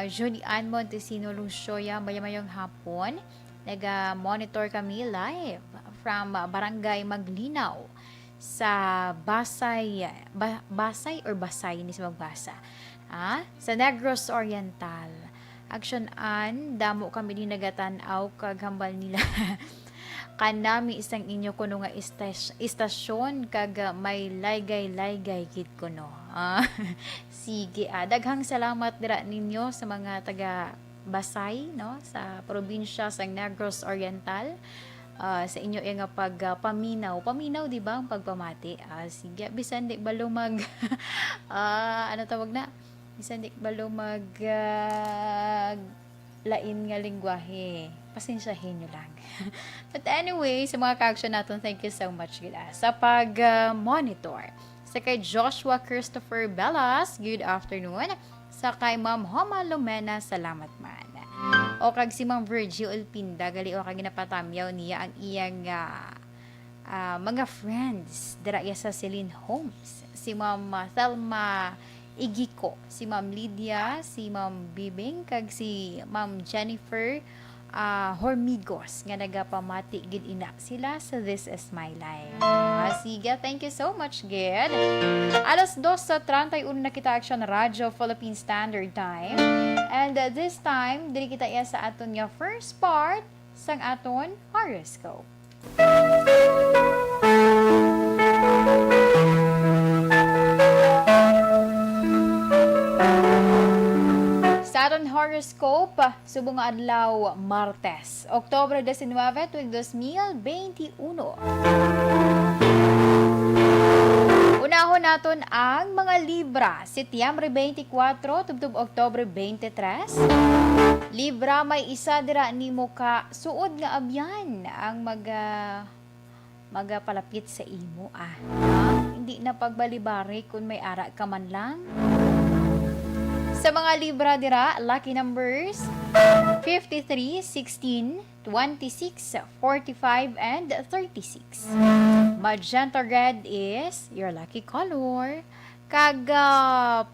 Julian Montesino Lucio, mayong hapon. Nag-monitor kami live from Barangay Maglinaw sa Basay or Basay ni sa magbasa. Sa Negros Oriental. Action an, damo kami din nagatanaw kaghambal nila. Kanami isang inyo kuno nga istasyon kag may laygay-laygay kit kuno. Sige, daghang salamat dira ninyo sa mga taga Basay, no, sa probinsya sa Negros Oriental. Sa inyo nga pagpaminaw. Paminaw, di ba, ang pagpamati? Sige, bisan di balo mag ano tawag na? Bisan di balo mag lain nga lingwahe. Pasensyahin nyo lang. But anyway, sa mga ka-action natin, thank you so much, gila, sa pag-monitor. Sa kay Joshua Christopher Bellas, good afternoon. Sa kay Ma'am Homa Lumena, salamat man. O kag si Ma'am Virgil Ulpinda, gali o kag ginapatamyaw niya ang iyang mga friends dira sa Celine Homes. Si Ma'am Thelma Igiko, si Ma'am Lydia, si Ma'am Bibing, kag si Ma'am Jennifer Hormigos nga nagapamati gid ina sila sa This Is My Life. Sige, thank you so much, gid. Alas 2:31 na kita Action Radio Philippine Standard Time. And this time, dili kita iya sa aton nga first part sang aton horoscope. Sa aton horoscope, subong nga adlaw Martes, Oktubre 19, tuig 2021. Unahon naton ang mga Libra, Setyembre 24 tubtob Oktubre 23. Libra, may isa dira nimo ka suod nga abyan ang magapalapit sa imo. Hindi na pagbalibari kung may ara ka man lang. Sa mga Libra dira, lucky numbers 53, 16, 26, 45, and 36. Magenta red is your lucky color.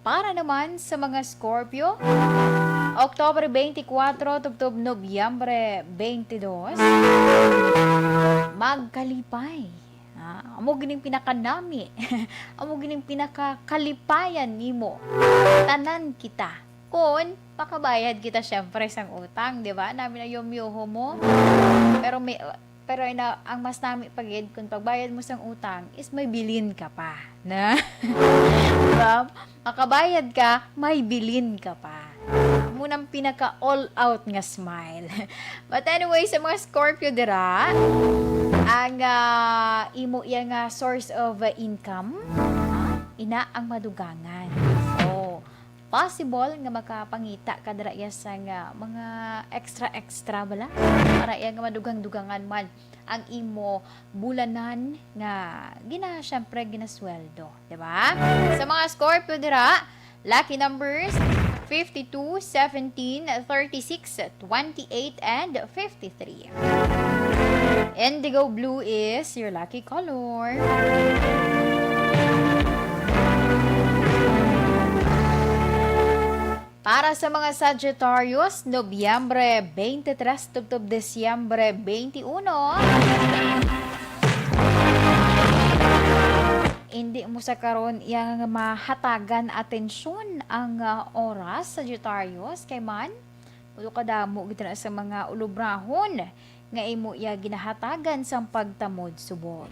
Para naman sa mga Scorpio, Oktubre 24 tubtob Nobyembre 22, magkalipay. Amo gining pinakanami. Amo gining pinakakalipayan nimo. Tanan kita. Kung makabayad kita syempre sang utang, di ba? Namin na yumyuho mo. Pero ang mas nami pagid kung pagbayad mo sang utang is may bilin ka pa. Na? Diba? Makabayad ka, may bilin ka pa. Munang pinaka all out nga smile. But anyway, sa mga Scorpio dira, ang imo yang source of income, ina ang madugangan. So, possible nga makapangita ka dira sa mga extra bala para iya nga madugang-dugangan man ang imo bulanan nga syempre ginasweldo, di ba? Sa mga Scorpio dira, lucky numbers 52, 17, 36, 28, and 53. Indigo blue is your lucky color. Para sa mga Sagittarius, Nobyembre 23 tubtob Desyembre 21. hindi mo sa karon yang mahatagan atensyon ang oras sa Sagittarius kay man ulo kadamo gid na sa mga ulubrahon nga imo iya ginahatagan sang pagtamod subot.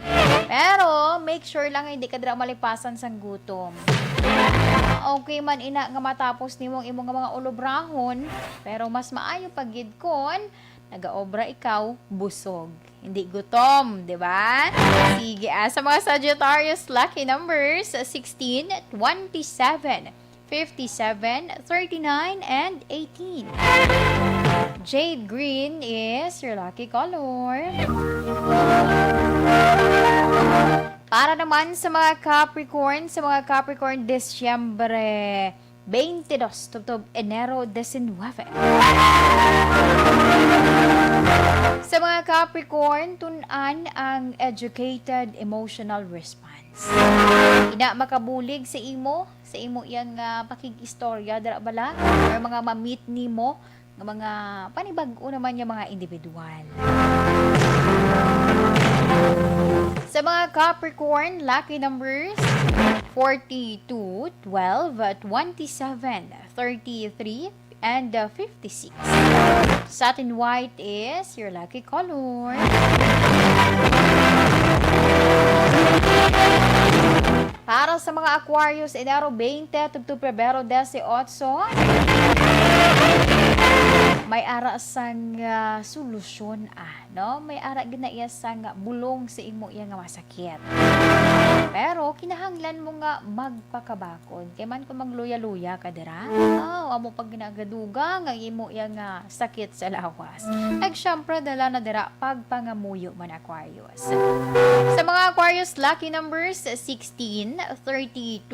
Pero make sure lang hindi ka dira malipasan sang gutom. Okay man ina nga matapos nimo imong mga ulubrahon, pero mas maayo pagid kon nagaobra ikaw busog, hindi gutom, di ba? Sige, sa mga Sagittarius lucky numbers 16, 27, 57, 39, and 18. Jade green is your lucky color. Para naman sa mga Capricorn, Disyembre 22, tubtob Enero 19. Sa mga Capricorn, tunan ang educated emotional response. Ina makabulig sa imo iyang pakig-istorya dara bala or mga ma-meet nimo nga mga panibag-o naman yung mga individual. Sa mga Capricorn, lucky numbers 42, 12, 27, 33, and 56. Satin white is your lucky color. Para sa mga Aquarius, Enero 20, tubtub Pebrero 18, may ara sang solusyon no? May ara gid na iya sang bulong sa imo iya nga masakit. Pero kinahanglan mo nga magpakabakod. Kay man kung magluya-luya ka dira, amo pag ginagaduga nga imo iya nga sakit sa lawas. Ag syempre dala na dira pagpangamuyo man Aquarius. Sa mga Aquarius lucky numbers 16, 32,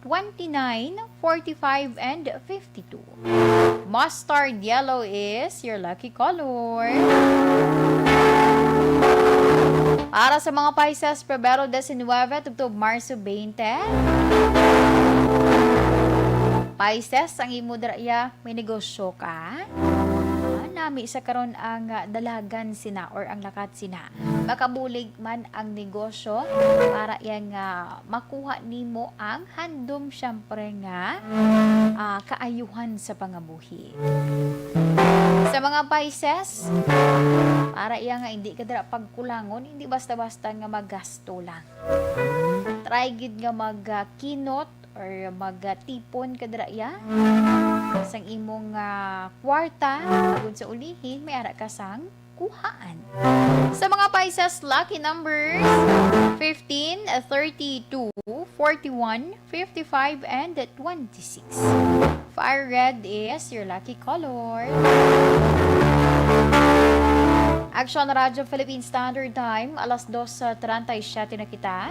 29, 45, and 52. Mustard yellow is your lucky color. Para sa mga Pisces, Pebrero 19, tubtob Marso 20. Pisces, ang imo dira may negosyo ka. Nami sa karon ang dalagan sina or ang lakat sina. Makabulig man ang negosyo para yang makuha nimo ang handom syempre nga kaayuhan sa pangabuhi. Sa mga Pisces, para iya nga hindi ka dira pagkulangon, hindi basta-basta nga magasto lang. Try gid nga magkinot or magtipon ka dira iya sang imong kwarta tungod sa ulihin may ara ka sang kuhaan. Sa mga Pisces lucky numbers 15, 32, 41, 55, and 26. Fire red is your lucky color. Action Radyo Philippine Standard Time, alas 2:37 na kita.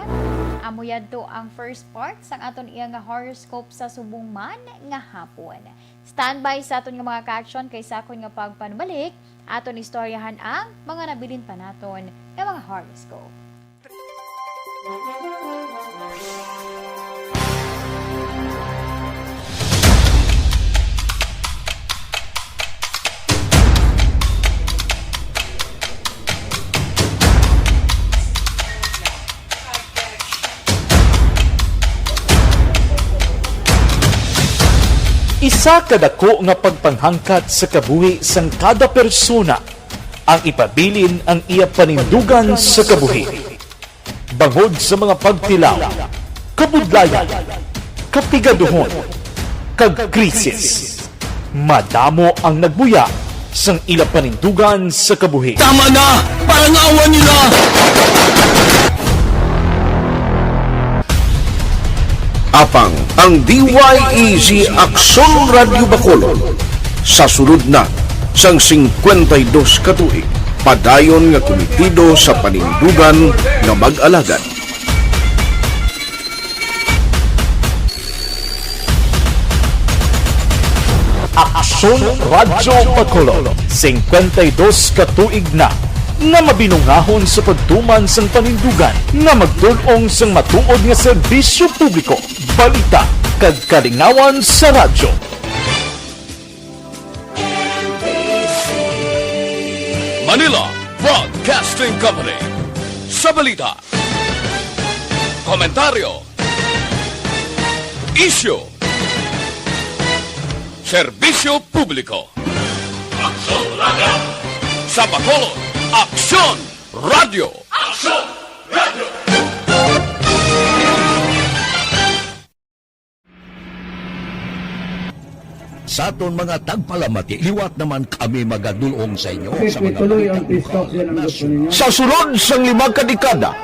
Amuyad to ang first part sang aton iya nga horoscope sa subong man nga hapon. Standby sa aton nga mga ka-action kay sakon nga pagpanbalik, aton istoryahan ang mga nabilin pa naton nga mga horoscope. Isa kadako nga pagpanghangkat sa kabuhi sang kada persona ang ipabilin ang iya panindugan sa kabuhi. Bangod sa mga pagtilaw, kabudlayan, kapigaduhon, kag krisis, madamo ang nagbuya sang ila panindugan sa kabuhi. Tama na! Parang awan nila! Apang ang DYEZ Aksyon Radio Bacolod sa sulod na sang 52 katuig padayon nga komitido sa panindugan nga mag-alagad. Aksyon Radio Bacolod 52 katuig na nga mabinungahon sa pagtuman sang panindugan nga magtulong sang matuod nga serbisyo publiko, balita kag kalingawan sa radyo. Manila Broadcasting Company. Sa balita, komentaryo, Isyo. Serbisyo publiko. Aksyon Radio. Sa Bacolod, Aksyon Radio. Aksyon Radio. Sa aton mga tagpalamati, liwat naman kami magadulong sa inyo sa mga Sa sulod sang 5 kadekada,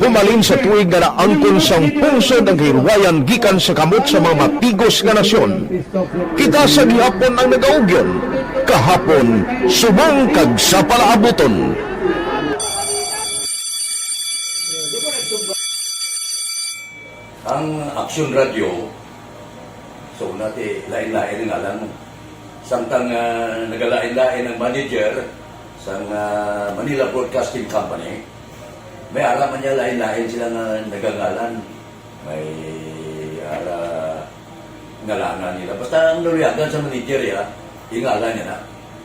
humalin sa tuig na naangkon sang pulso ng hirwayan gikan sa kamot sa mga mapigos nga nasyon. Kita sa gihapon ang nagaugyon, kahapon subong kag sa palaabuton. ang Aksyon Radio. So nati lain-lain nga lang. Samtang nagalain-lain ang manager sa Manila Broadcasting Company, may araman niya lain-lain sila nga nagangalan. May ngalangan nila. Basta ang naluyagan sa manager ya, ingalan niya na.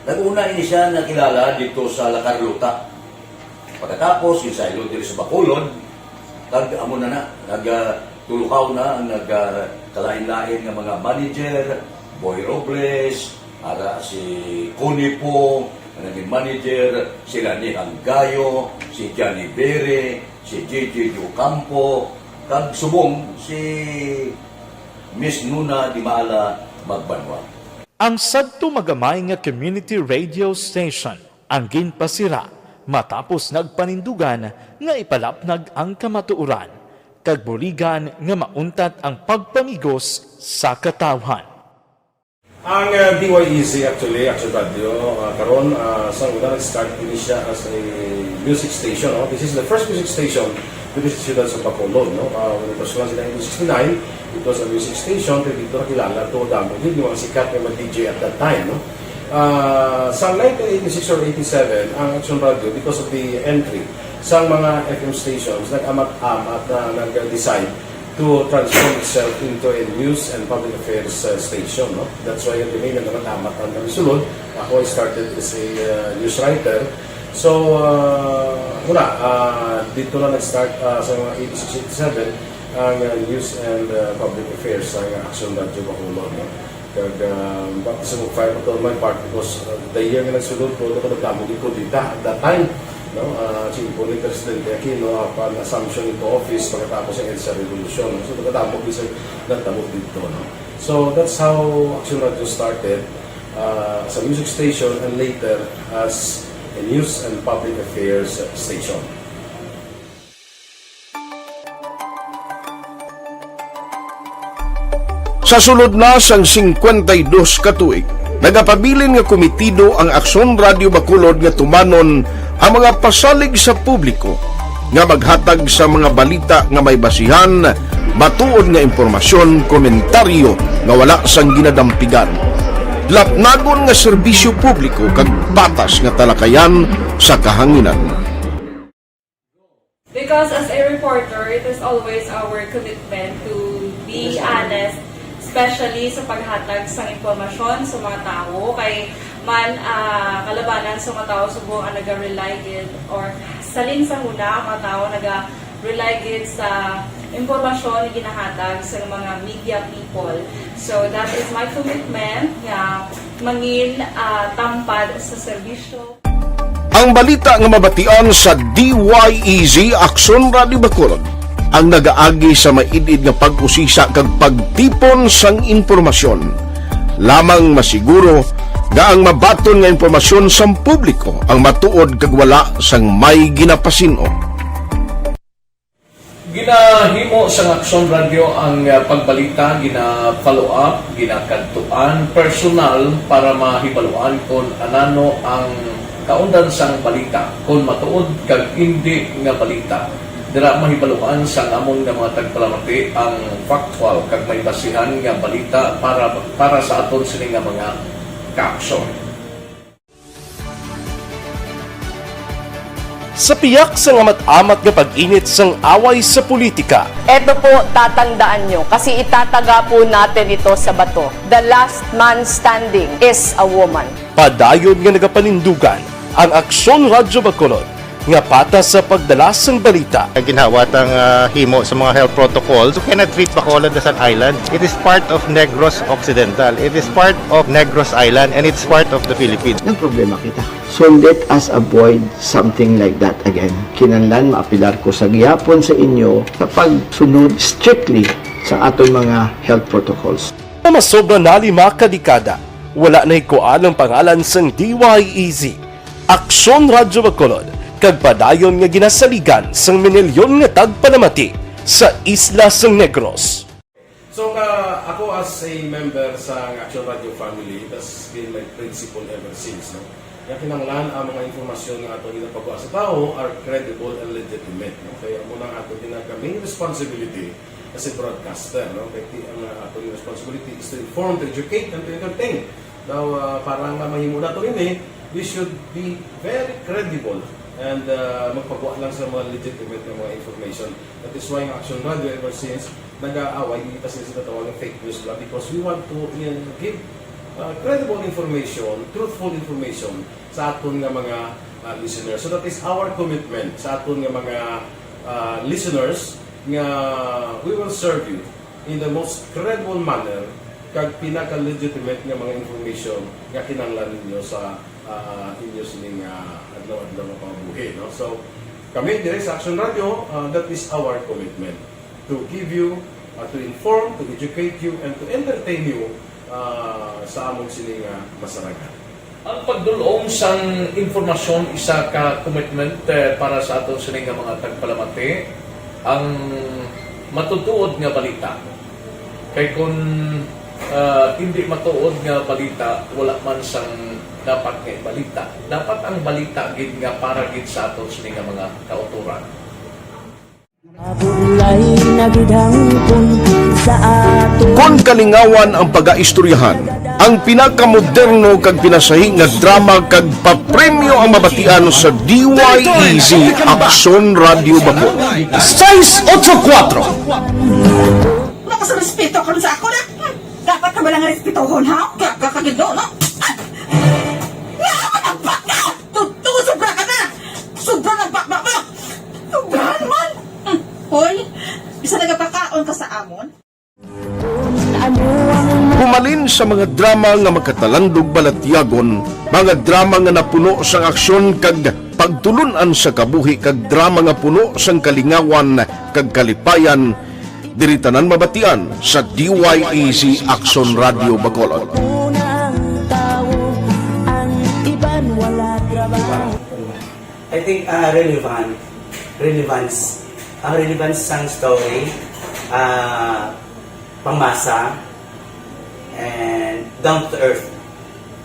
Nag-una ini siya nakilala dito sa La Carlota. Pagkatapos, yung sa ilo dito sa Bacolod, amo na nagtulukaw na ang nagkalain-lain ng mga manager, Boy Robles, si Cunipo, ang naging manager, sila ni Anggayo, si Johnny Bere, si JJ Ocampo, kag subong si Miss Nuna Di Maala Magbanwa. Ang sadto magamay nga community radio station ang ginpasira matapos nagpanindugan nga ipalapnag ang kamatuoran kag buligan nga mauntat ang pagpamigos sa katawhan. Ang DYEZ actually, Action Radio, karon sa una nag-start din siya as a music station. No? This is the first music station dito sa siyudad sa Bacolod. No? When it was launched in 1969, it was a music station. Pero dito nakilala to damo yung mga sikat na DJ at that time. No? Sa 1986 or 87, ang Action Radio, because of the entry sa mga FM stations, nag-amat-amat na nag-decide to transform itself into a news and public affairs station. No? That's why yung remain na naman-amat ang kamisulod. Ako I started as a news writer. So, dito na nag-start sa mga 86-87 ang news and public affairs sa Action Radio Bacolod. No? Kag baptism of fire to my part because the year nga nagsulod ko, nagdamo dito at that time. No, Chico ni Presidente Aquino upon assumption into office pagkatapos ng EDSA Revolution. So, nagdamo bisa nagdamo dito. No? So, that's how Action Radio started as a music station and later as a news and public affairs station. Sa sulod na sang 52 katuig, nagapabilin nga komitido ang Aksyon Radio Bacolod nga tumanon ang mga pasalig sa publiko nga maghatag sa mga balita nga may basihan, matuod nga impormasyon, komentaryo nga wala sang ginadampigan. Lapnagon nga serbisyo publiko kag patas nga talakayan sa kahanginan. Because as a reporter, it is always our commitment to be honest, especially sa paghatag sa impormasyon sa mga tao kay man kalabanan sa mga tao subong ang naga-rely gid or salin sa muna ang mga tao naga-rely gid sa impormasyon na ginahatag sa mga media people. So that is my commitment nga mangin tampad sa serbisyo. Ang balita nga mabatian sa DYEZ Aksyon Radio Bacolod ang nagaagi sa maidid nga pag-usisa kag pagtipon sang impormasyon. Lamang masiguro nga ang mabaton nga impormasyon sa publiko ang matuod kag wala sang may ginapasino. Ginahimo sa Aksyon Radio ang pagbalita, gina-follow up, ginakadtuan, personal para mahibaluan kung anano ang kaundan sang balita, kung matuod kag hindi nga balita. Dira mahibaluan sa amon nga mga tagpalamati ang factual kag may basihan nga balita para sa aton sini nga mga kaaksyon. Sa piyak sa amat-amat nga pag-init sang away sa politika. Ito po, tatandaan nyo, kasi itataga po natin ito sa bato. The last man standing is a woman. Padayon nga nagapanindugan ang Aksyon Radio Bacolod nga patas sa pagdalas ng balita. Ginhawatang himo sa mga health protocols, you cannot treat Bacolod as an island. It is part of Negros Occidental. It is part of Negros Island and it's part of the Philippines. Ang problema kita. So let us avoid something like that again. Kinahanglan maapilar ko sa gihapon sa inyo sa pagsunod strictly sa aton mga health protocols. Masobra na 5 kadekada, wala na ikuan ang pangalan sang DYEZ, Aksyon Radyo Bacolod, kag padayon nga ginasaligan sang minilyon nga tagpanamati sa isla sang Negros. So ako as a member sa Action Radio family, that's been my principle ever since. No? Kaya kinanglan ang mga informasyon nga ato ginapagawa sa tao are credible and legitimate. No? Kaya muna ato ginagkaming responsibility as a broadcaster. No? Kaya ang ato responsibility is to inform, to educate, and to entertain. Now, parang mahimo na ito rin we should be very credible and magpagawa lang sa mga legitimate na mga information. That is why ang Action Radio ever since nag-aaway, hindi kasi sila tawag ng fake news lang because we want to give credible information, truthful information sa aton nga mga listeners. So that is our commitment sa aton nga mga listeners nga we will serve you in the most credible manner kag pinaka-legitimate nga mga information nga kinahanglan ninyo sa inyo sining adlaw-adlaw nga pamumuhi. No? So, kami dire sa Action Radio, that is our commitment to give you, to inform, to educate you, and to entertain you sa among sining masaragan. Ang pagdulong sang informasyon isa ka commitment para sa aton sining mga tagpalamati ang matutuod nga balita. Kay kung hindi matuod nga balita, wala man sang dapat nga balita. Dapat ang balita gid nga para gid sa aton sining mga kauturan. Kon kalingawan ang pag-aistoryahan, ang pinakamoderno kag pinasahi nga drama kag papremyo ang mabatian sa DYEZ Aksyon Radio Bacolod. 684. Nakas respeto ka sa ako na. Dapat ka ba lang respetohon ha? Kakagido, no? Naman ang baka! Sobra ka na! Sobra ng baka mo! Sobra naman! Hoy, bisa nagapakaon ka sa amon? Humalin sa mga drama nga magkatalandog balatyagon, mga drama nga napuno sang aksyon kag pagtulunan sa kabuhi kag drama nga puno sang kalingawan kag kalipayan, diritanan mabatian sa DYEZ Aksyon Radio Bacolod. I think relevance. Ang relevance sang story, pangmasa, and down to earth.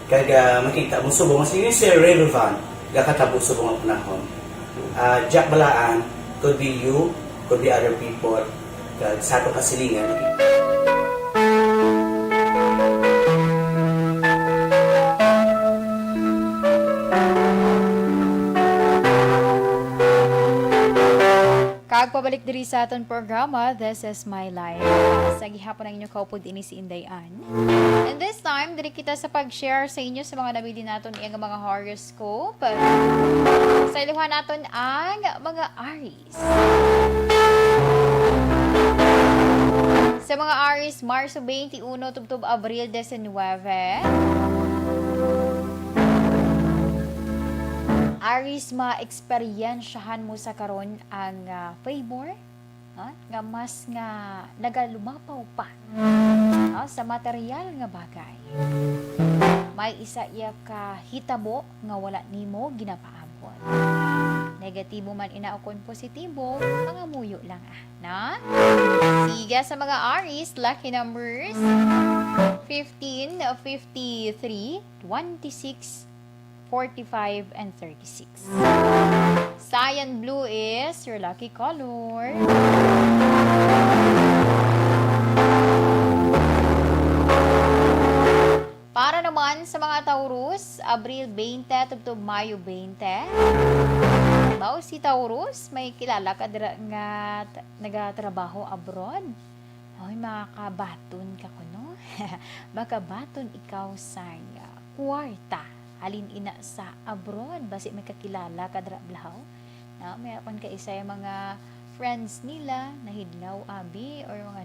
Kaya makita mo subong, mas yun siya relevant, kakatabo subong ang panahon. Jack Balaan, could be you, could be other people, sa ato kasilingan. Pabalik diri sa aton programa, This is My Life. Sa gihapon ang inyo kaupod ini si Inday. And this time, diri kita sa pag-share sa inyo sa mga nabili naton iyang mga horoscope. Sa iluhan naton ang mga Aries. Sa mga Aries, Marso 21 tubtob Abril 19. Aries, ma-eksperyensyahan mo sa karon ang favor nga mas nga nagalumapaw pa sa material nga bagay. May isa iya ka hitabo nga wala nimo ginapaabot. Negatibo man inaukon positibo, mga muyo lang na? Siga sa mga Aries, lucky numbers 15, 53, 26, 45, and 36. Cyan blue is your lucky color. Para naman sa mga Taurus, Abril 20 tubtob Mayo 20. Bao si Taurus, may kilala ka nga nagatrabaho abroad. Ay, makabaton ka ko, no? Makabaton ikaw sa kwarta. Alin ina sa abroad, basi may kakilala kadra blahaw. May kon ka isa yung mga friends nila nahidlaw abi or mga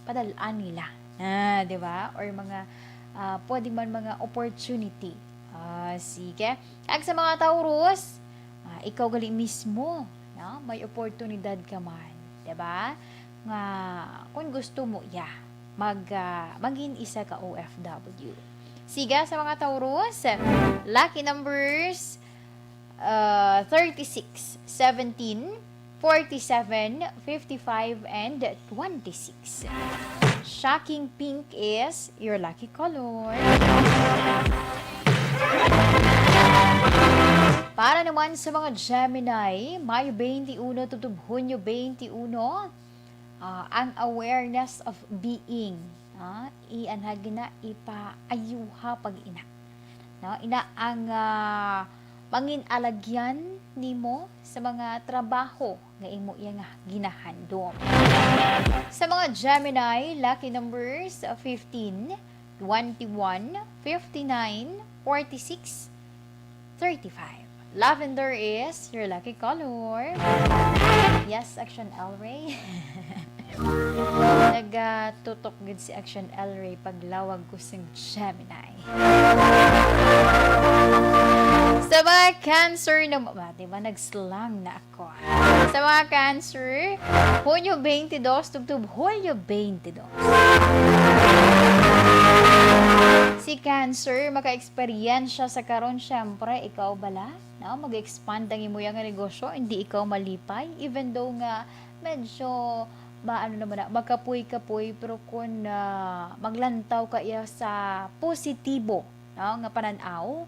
padalaan nila. Di ba? Or mga pwede man mga opportunity. Sige. Kag sa mga Taurus, ikaw gali mismo, may oportunidad ka man, 'di ba? Nga kung gusto mo maging isa ka OFW. Siga sa mga Taurus, lucky numbers 36, 17, 47, 55, and 26. Shocking pink is your lucky color. Para naman sa mga Gemini, Mayo 21 to Hunyo 21, ang awareness of being. Ianhagi na ipaayuha pag-ina. Ina ang mangin alagyan nimo sa mga trabaho nga imo iya nga ginahandom. Sa mga Gemini, lucky numbers 15, 21, 59, 46, 35. Lavender is your lucky color. Yes, Action L. Ray. Nagtutok gud si Action L. Ray paglawag ko sing Gemini. Sa mga Cancer na diba nag-slang na ako. Sa mga Cancer, Hunyo 22 tubtub Hulyo 22. Si Cancer, maka-eksperyensya sa karon syempre, ikaw bala, mag-expand ang imo yang negosyo, hindi ikaw malipay, even though nga medyo magkapuy-kapuy, pero kung maglantaw ka iya sa positibo, nga pananaw,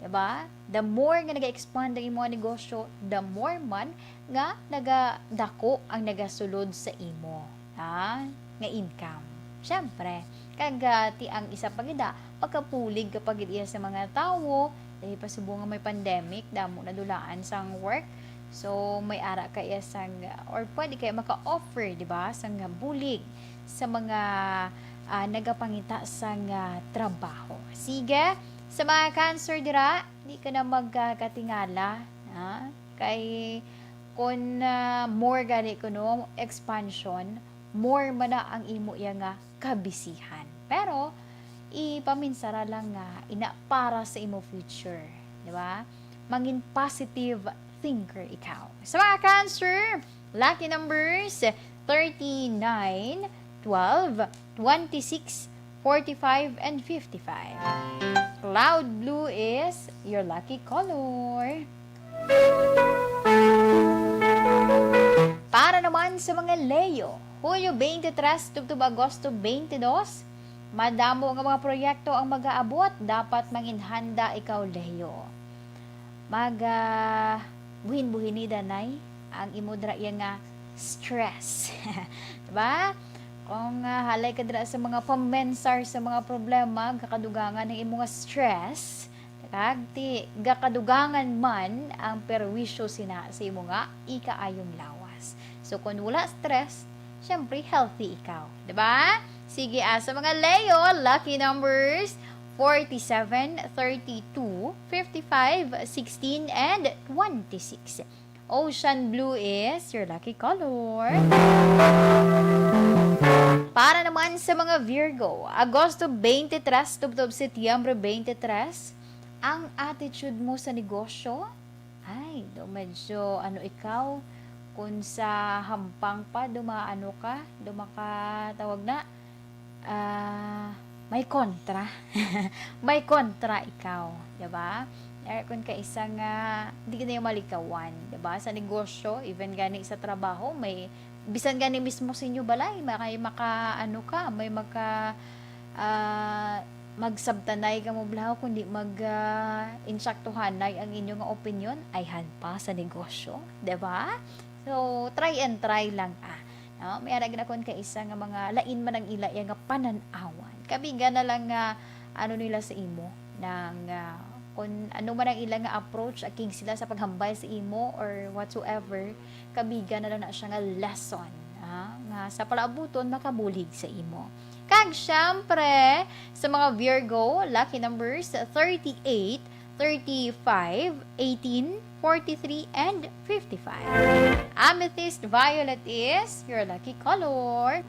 diba? The more nga naga-expand ang imo negosyo, the more man nga nagadako ang nagasulod sa imo, nga income. Syempre, kagati ang isa pagida, pagkapulig kapag iya sa mga tao, dahil pasubo nga may pandemic, damo na dulaan sang work, so may ara kaya sang, or pwede kaya maka-offer, diba, sang bulig sa mga nagapangita sang trabaho. Sige, sa mga Cancer dira, di ka na magkatingala, kay kung more gani kuno expansion, more man na ang imo iya nga kabisihan. Pero ipaminsara lang nga ina para sa imo future, di ba? Mangin positive thinker ikaw. Sa mga Cancer, lucky numbers 39, 12, 26, 45, and 55. Cloud blue is your lucky color. Para naman sa mga Leo, Hulyo 23 tubtub Agosto 22, madamo nga mga proyekto ang mag-aabot, dapat manginhanda ikaw Leo. Buhin-buhin ni danay ang imo dra nga stress. Diba? Kung halay ka dra sa mga pamensar sa mga problema, kakadugangan ng imo nga stress, kagti gakadugangan man ang perwisyo sina sa imo nga ikaayong lawas. So kung wala stress, syempre healthy ikaw, 'di ba? Sige, sa mga Leo, lucky numbers 47, 32, 55, 16, and 26. Ocean blue is your lucky color. Para naman sa mga Virgo, Agosto 23 tubtob Setyembre 23, ang attitude mo sa negosyo, ay, medyo ikaw, kung sa hampang pa, tawag na, may kontra. May kontra ikaw, diba? Kung ka isang, hindi ka na yung malikawan, diba? Sa negosyo, even gani sa trabaho, may, bisan gani mismo sa inyo balay, may magsabtanay ka mo blaho, kundi insaktuhanay ang inyong opinion, ay hanpa sa negosyo, diba? So, try and try lang may arag na kon ka isa nga mga lain man ang ila nga pananawan. Kabiga na lang nila sa imo nang kung ano man ang ila nga approach aking sila sa paghambay sa imo or whatsoever, kabiga na lang na siya nga lesson nga sa palaabuton makabulig sa imo. Kag syempre sa mga Virgo, lucky numbers 38, 35, 18, 43, and 55. Amethyst violet is your lucky color.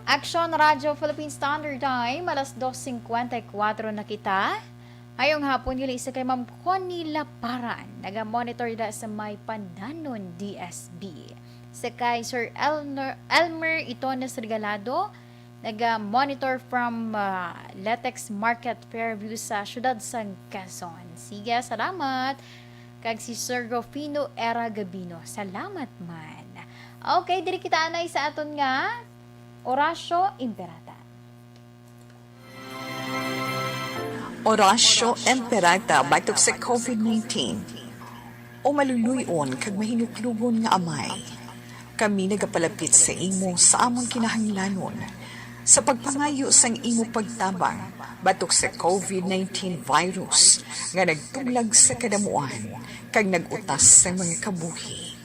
Action Radio Philippine Standard Time, alas 2:54 na kita. Ngayong hapon yun isa kay Ma'am Connie Laparan, naga-monitor da sa may Pandanon DSB. Sa kay Sir Elmer Itones Regalado, naga-monitor from Latex Market Fairview sa syudad San Quezon. Sige, salamat. Kag si Sir Rufino Era Gabino, salamat man. Okay, diri kita anay sa aton nga Orasyo Imperata. Orasyo Imperata batok sa COVID-19. O maluluyon kag mahinuklugon nga amay. Kami nagapalapit sa imo sa among kinahanglanon sa pagpangayo sang imo pagtabang batok sa COVID-19 virus nga nagtuglag sa kadamuan kag nagutas sa mga kabuhi.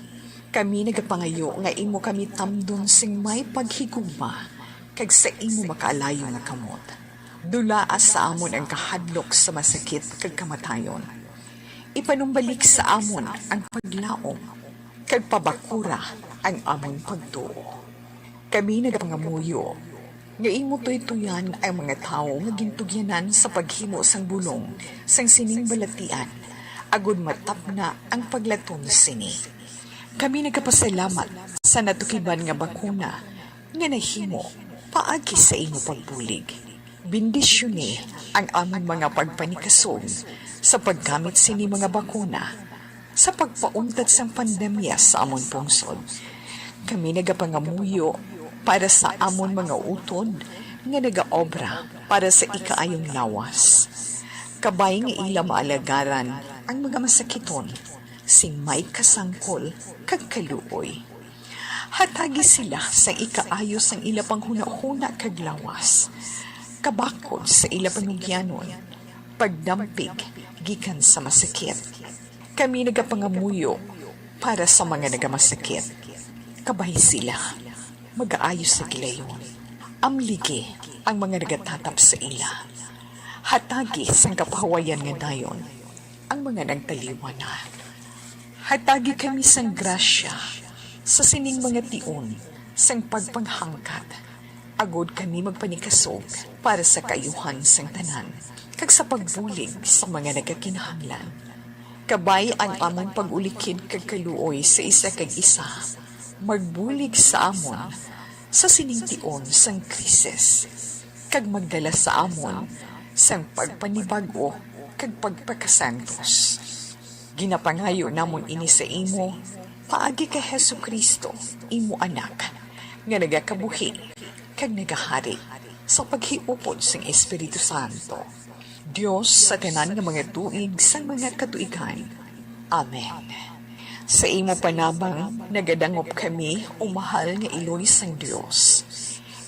Kami nagapangayo nga imo kami tamdon sing may paghigugma kag sa imo makaalayo nga kamot. Dulaas sa amon ang kahadlok sa masakit kag kamatayon. Ipanumbalik sa amon ang paglaom kag pabakura ang amon pagtuo. Kami nagapangamuyo nga imo tuytuyan ang mga tao nga gintugyanan sa paghimo sang bulong sang sining balatian agud matapna ang paglatom sini. Kami nagapasalamat sa natukiban nga bakuna nga nahimo paagi sa imo pagbulig. Bendisyone ang among mga pagpanikasog sa paggamit sini mga bakuna sa pagpauntat sang pandemya sa amon pungsod. Kami nagapangamuyo para sa amon mga utod nga nagaobra para sa ikaayong lawas. Kabay nga ila maalagaran ang mga masakiton sing may kasangkol kag kaluoy. Hatagi sila sa ikaayos ang ila panghuna-huna kag lawas. Kabakod sa ila panugyanon, pagdampig gikan sa masakit. Kami nagapangamuyo para sa mga nagamasakit. Kabay sila, mag-aayos sa gilayon. Amligi ang mga nagatatap sa ila. Hatagi sang kapahawayan nga dayon, ang mga nagtaliwan na. Hatagi kami sang grasya sa sining mga tion sang pagpanghangkat. Agod kami magpanikasog para sa kayuhan sang tanan, kag sa pagbulig sa mga nagakinahanglan. Kabay ang amon pagulikid kag kaluoy sa isa kag isa, magbulig sa amon sa siningtion sang krisis, kag magdala sa amon sang pagpanibago kag pagpakasantos. Ginapangayo namon ini sa imo, paagi kay Hesukristo, imo anak, nga nagakabuhi kag nagahari sa paghiupod sang Espiritu Santo. Diyos sa tanan nga mga tuig sang mga katuigan. Amen. Sa imo panabang nagadangop kami o mahal nga Iloy sang Diyos.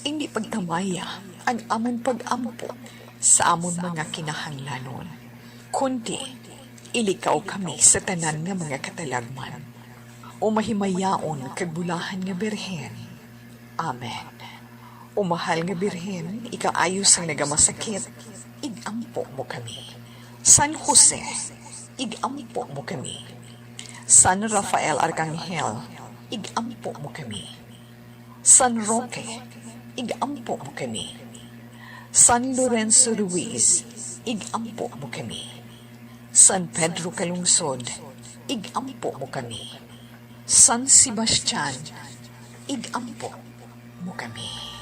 Hindi pagtamaya ang amon pag-ampo sa amon mga kinahanglanon. Kundi ilikaw kami sa tanan nga mga katalagman. O mahimayaon kag bulahan nga Birhen. Amen. O mahal nga Birhen, ikaayos ang nagamasakit, igampo mo kami. San Jose, igampo mo kami. San Rafael Arcangel, igampo mo kami. San Roque, igampo mo kami. San Lorenzo Ruiz, igampo mo kami. San Pedro Calungsod, igampo mo kami. San Sebastian, igampo mo kami.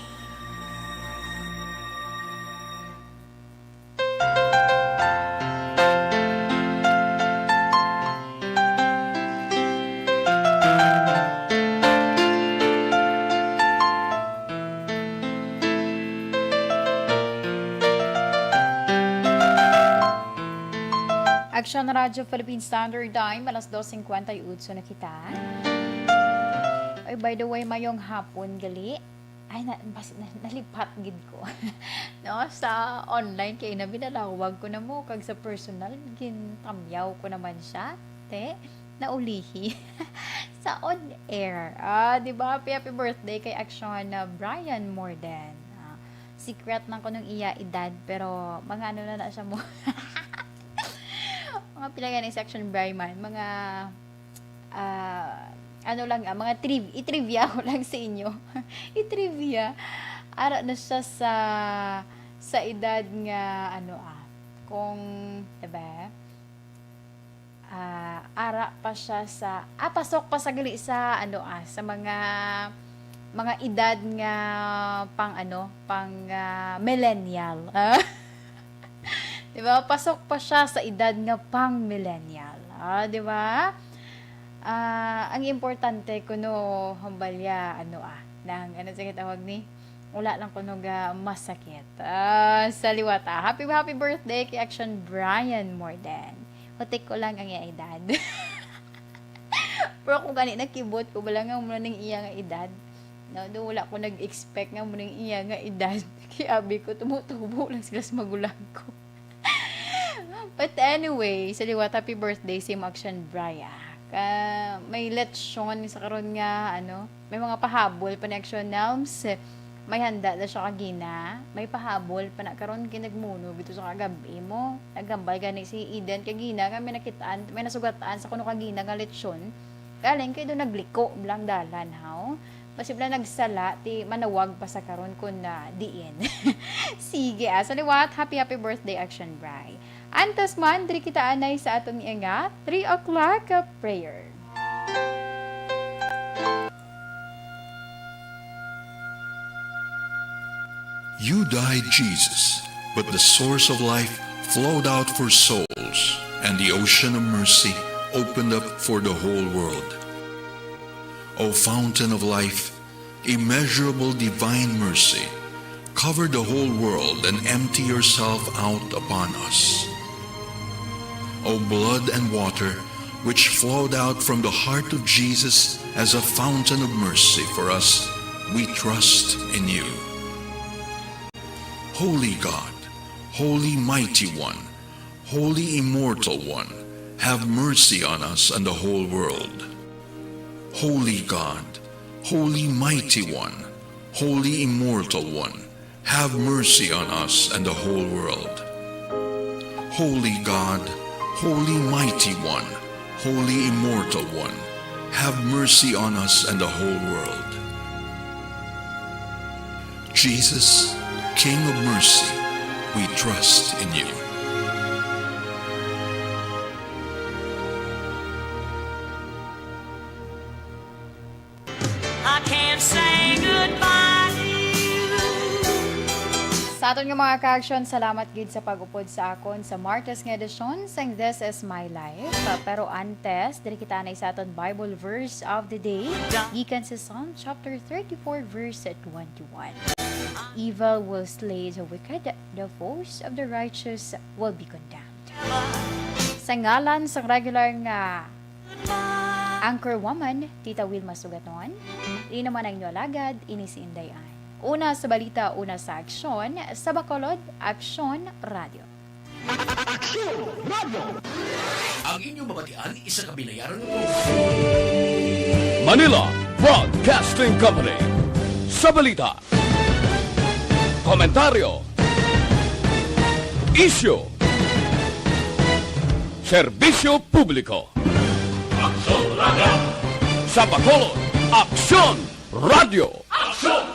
Action Radio Philippine Standard Time, alas 2:58 na kita. Ay, by the way, mayong hapon gali. Ay, nalipat gid ko. No, sa online kay na binalawag ko na mo kag sa personal gintamyaw ko naman siya. Te, naulihi. Sa on air. Di ba? Happy birthday kay Action na Brian Morden. secret ng kunong iya edad, pero mga ano na siya mo. Mga pilagan ng section Brayman, mga ano lang, mga i-trivia ko lang sa inyo. I-trivia. Ara na siya sa edad nga, kung, diba, ara pa siya sa, pasok pa sa gali sa, sa mga edad nga pang millennial. Diba? Pasok pa siya sa edad nga pang millennial. Diba? Ang importante kuno hambalya nang sige tawag ni wala lang kuno ga masakit. Sa liwata. Happy birthday kay Action Brian Morden. Hutik ko lang ang iya edad. Pero kung gani nakibot ko bala nga mo ning iya nga edad. No, do wala ko nag-expect nga mo ning iya nga edad. Kaya abi ko tumutubo lang sila sa magulang ko. But anyway, sa liwat, happy birthday si Action Brian. May lechon sa karon nga may mga pahabol pa ni Action Nelms. May handa na siya kagina, may pahabol pa na karon kinagmuno bito sa kagabi mo. Nagambal gani si Eden kagina kami nakitaan, may nasugataan sa kuno kagina nga lechon. Galing kay do nagliko blang dalan haw. Pasibla nagsala ti manawag pa sa karon kun na diin. Sige, sa liwat, happy birthday Action Bri. Antas man diri kita anay sa aton nga 3 o'clock prayer. You died, Jesus, but the source of life flowed out for souls, and the ocean of mercy opened up for the whole world. O fountain of life, immeasurable divine mercy, cover the whole world and empty yourself out upon us. O blood and water, which flowed out from the heart of Jesus as a fountain of mercy for us, we trust in you. Holy God, Holy Mighty One, Holy Immortal One, have mercy on us and the whole world. Holy God, Holy Mighty One, Holy Immortal One, have mercy on us and the whole world. Holy God, Holy Mighty One, Holy Immortal One, have mercy on us and the whole world. Jesus, King of mercy, we trust in you. I can't say goodbye to you. Sa aton nga mga ka-action, salamat gid sa pag-upod sa akon sa Martes nga edisyon sang This Is My Life. Pero antes, diri kita na sa aton Bible verse of the day, gikan sa Psalm chapter 34 verse 21. Evil will slay the wicked, the foes of the righteous will be condemned. Sa ngalan sang regular nga anchor woman, Tita Wilma Sugaton, ini naman ang alagad, ini si Inday. Una sa balita, una sa aksyon, sa Bacolod, Aksyon Radio. Aksyon Radio! Ang inyong mabatian, isa kabilayaran ng Manila Broadcasting Company. Sa balita, komentaryo, isyu, serbisyo publiko. Aksyon Radio! Sa Bacolod, Aksyon Radio! Aksyon